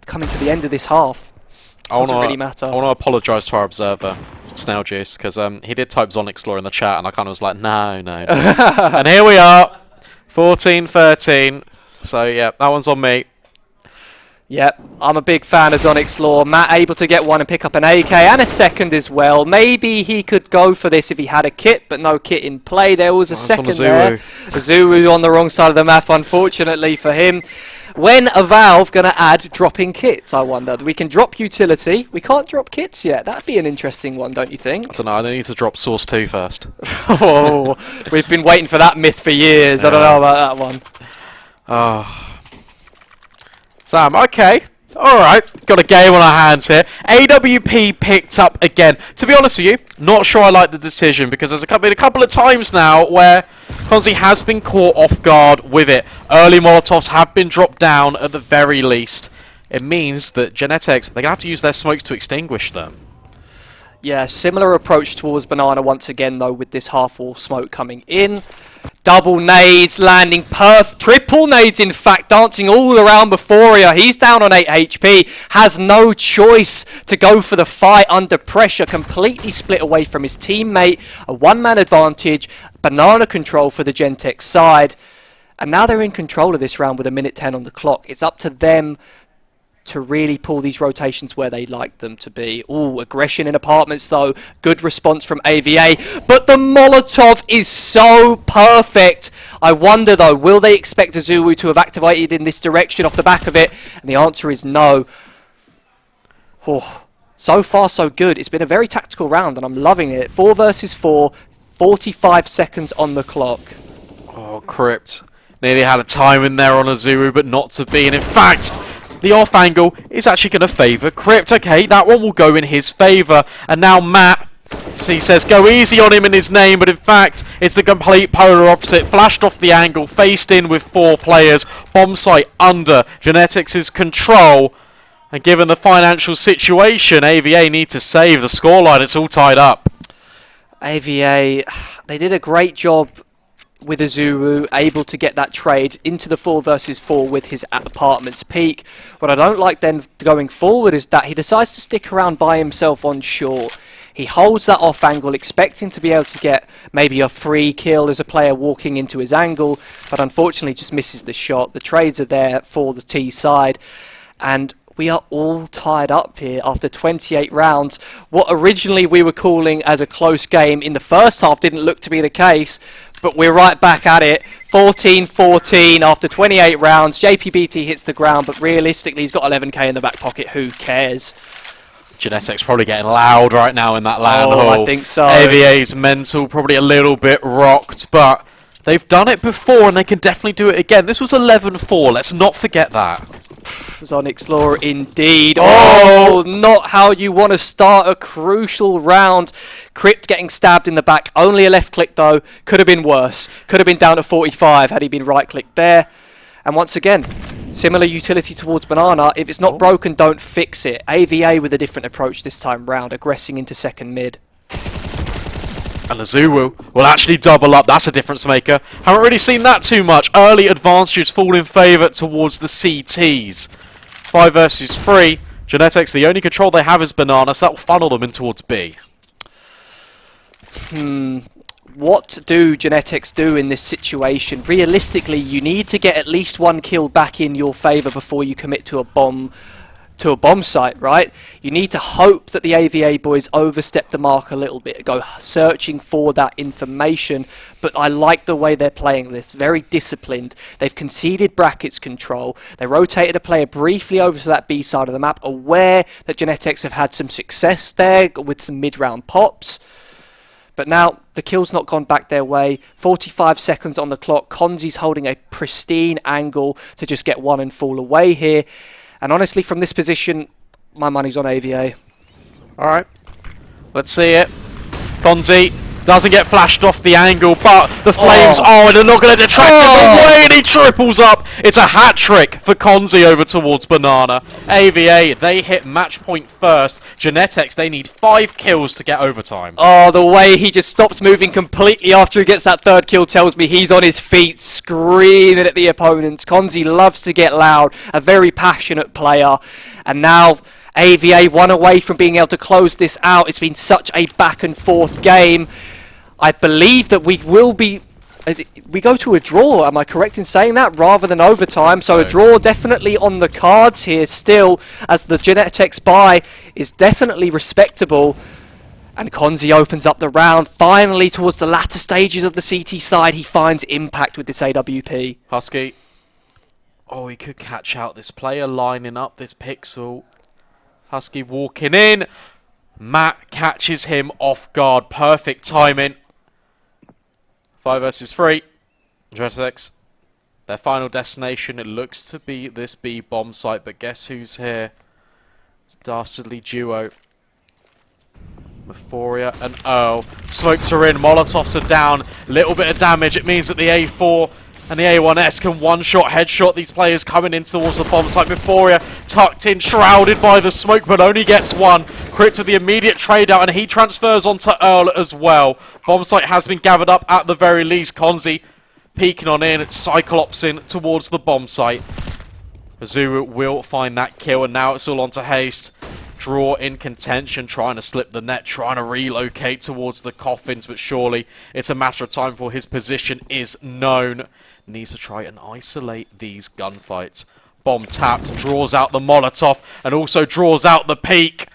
coming to the end of this half. Doesn't really matter. I want to apologise to our observer, Snail Juice, because he did type Zonix Law in the chat, and I kind of was like, no. And here we are, 14-13. So, yeah, that one's on me. Yep, I'm a big fan of Zonix Law. Matt able to get one and pick up an AK and a second as well. Maybe he could go for this if he had a kit, but no kit in play. There was a second there. Azuwu on the wrong side of the map, unfortunately for him. When are Valve going to add dropping kits, I wonder? We can drop utility. We can't drop kits yet. That'd be an interesting one, don't you think? I don't know. I need to drop Source 2 first. Oh, we've been waiting for that myth for years. Yeah. I don't know about that one. Oh. Sam, okay. Alright, got a game on our hands here. AWP picked up again. To be honest with you, not sure I like the decision, because there's been a couple of times now where Konzi has been caught off guard with it. Early Molotovs have been dropped down at the very least. It means that Genetexe, they're going to have to use their smokes to extinguish them. Yeah, similar approach towards Banana once again, though, with this half-wall smoke coming in. Double nades landing, triple nades in fact, dancing all around Mephoria. He's down on 8 HP, has no choice to go for the fight under pressure, completely split away from his teammate. A one-man advantage, banana control for the Genetexe side. And now they're in control of this round with 1:10 on the clock. It's up to them to really pull these rotations where they like them to be. Ooh, aggression in apartments though. Good response from AVA. But the Molotov is so perfect. I wonder though, will they expect Azuwu to have activated in this direction off the back of it? And the answer is no. Oh, so far so good. It's been a very tactical round and I'm loving it. 4 versus 4, 45 seconds on the clock. Oh, Crypt. Nearly had a time in there on Azuwu, but not to be. And in fact, the off angle is actually going to favour Crypt. Okay, that one will go in his favour. And now Matt, he says go easy on him in his name, but in fact, it's the complete polar opposite. Flashed off the angle, faced in with 4 players. Bomb site under Genetexe's control. And given the financial situation, AVA need to save the scoreline. It's all tied up. AVA, they did a great job with Azuwu, able to get that trade into the 4 versus 4 with his apartments peak. What I don't like then going forward is that he decides to stick around by himself on short. He holds that off angle, expecting to be able to get maybe a free kill as a player walking into his angle, but unfortunately just misses the shot. The trades are there for the T side, and we are all tied up here after 28 rounds. What originally we were calling as a close game in the first half didn't look to be the case, but we're right back at it. 14-14 after 28 rounds. JPBT hits the ground, but realistically he's got 11k in the back pocket. Who cares? Genetexe probably getting loud right now in that land hall. I think so. AVA's mental probably a little bit rocked, but they've done it before and they can definitely do it again. This was 11-4. Let's not forget that. Sonic Law indeed. Oh, not how you want to start a crucial round. Crypt getting stabbed in the back. Only a left click though. Could have been worse. Could have been down to 45 had he been right clicked there. And once again, similar utility towards Banana. If it's not broken, don't fix it. AVA with a different approach this time round, aggressing into second mid. And Azuru will actually double up. That's a difference maker. Haven't really seen that too much. Early advantages fall in favour towards the CTs. 5 versus 3. Genetexe, the only control they have is Banana, so that will funnel them in towards B. What do Genetexe do in this situation? Realistically, you need to get at least one kill back in your favour before you commit to a bomb site, right? You need to hope that the AVA boys overstep the mark a little bit, go searching for that information, but I like the way they're playing this, very disciplined. They've conceded brackets control, they rotated a player briefly over to that B side of the map, aware that Genetexe have had some success there with some mid-round pops. But now, the kill's not gone back their way. 45 seconds on the clock. Konzi's holding a pristine angle to just get one and fall away here. And honestly, from this position, my money's on AVA. Alright. Let's see it. Konzi doesn't get flashed off the angle, but the flames, and they're not going to detract him away, and he triples up. It's a hat trick for Konzi over towards Banana. AVA, they hit match point first. Genetexe, they need 5 kills to get overtime. Oh, the way he just stops moving completely after he gets that third kill tells me he's on his feet, screaming at the opponents. Konzi loves to get loud, a very passionate player, and now AVA one away from being able to close this out. It's been such a back and forth game. I believe that we go to a draw, am I correct in saying that, rather than overtime? So a draw definitely on the cards here still, as the Genetexe buy is definitely respectable. And Konzi opens up the round. Finally, towards the latter stages of the CT side, he finds impact with this AWP. Husky. Oh, he could catch out this player lining up this pixel. Husky walking in. Matt catches him off guard. Perfect timing. 5 versus 3. Genetexe, their final destination, it looks to be this B bomb site, but guess who's here? It's Dastardly Duo. Mephoria and Earl. Smokes are in, Molotovs are down. Little bit of damage. It means that the A4 and the A1S can one-shot, headshot these players coming in towards the bomb site. Mephoria tucked in, shrouded by the smoke, but only gets one. Crit with the immediate trade out, and he transfers onto Earl as well. Bomb site has been gathered up at the very least. Konzi peeking on in, Cyclopsing towards the bomb site. Azuru will find that kill, and now it's all on to Haste. Draw in contention, trying to slip the net, trying to relocate towards the coffins, but surely it's a matter of time before his position is known. Needs to try and isolate these gunfights. Bomb tapped, draws out the Molotov, and also draws out the peak.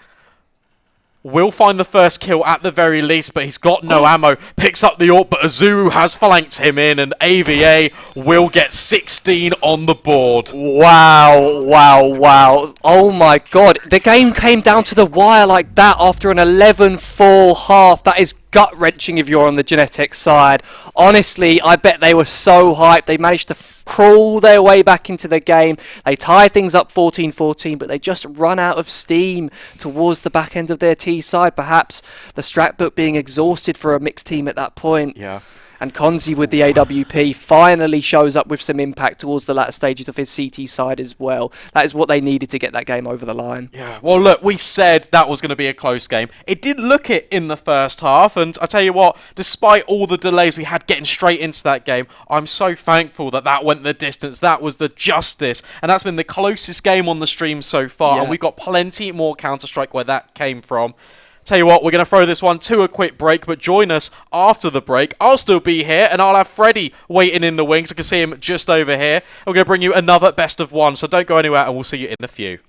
Will find the first kill at the very least, but he's got no ammo. Picks up the AWP, but Azuru has flanked him in, and AVA will get 16 on the board. Wow, wow, wow. Oh my god. The game came down to the wire like that after an 11-4 half. That is gut-wrenching if you're on the Genetexe side. Honestly, I bet they were so hyped. They managed to crawl their way back into the game. They tie things up 14-14, but they just run out of steam towards the back end of their T side. Perhaps the strat book being exhausted for a mixed team at that point. Yeah. And Konzi with the AWP finally shows up with some impact towards the latter stages of his CT side as well. That is what they needed to get that game over the line. Yeah, well look, we said that was going to be a close game. It did look it in the first half, and I tell you what, despite all the delays we had getting straight into that game, I'm so thankful that that went the distance. That was the justice, and that's been the closest game on the stream so far, and we've got plenty more Counter-Strike where that came from. Tell you what, we're going to throw this one to a quick break, but join us after the break. I'll still be here, and I'll have Freddy waiting in the wings. I can see him just over here. We're going to bring you another best of one, so don't go anywhere, and we'll see you in a few.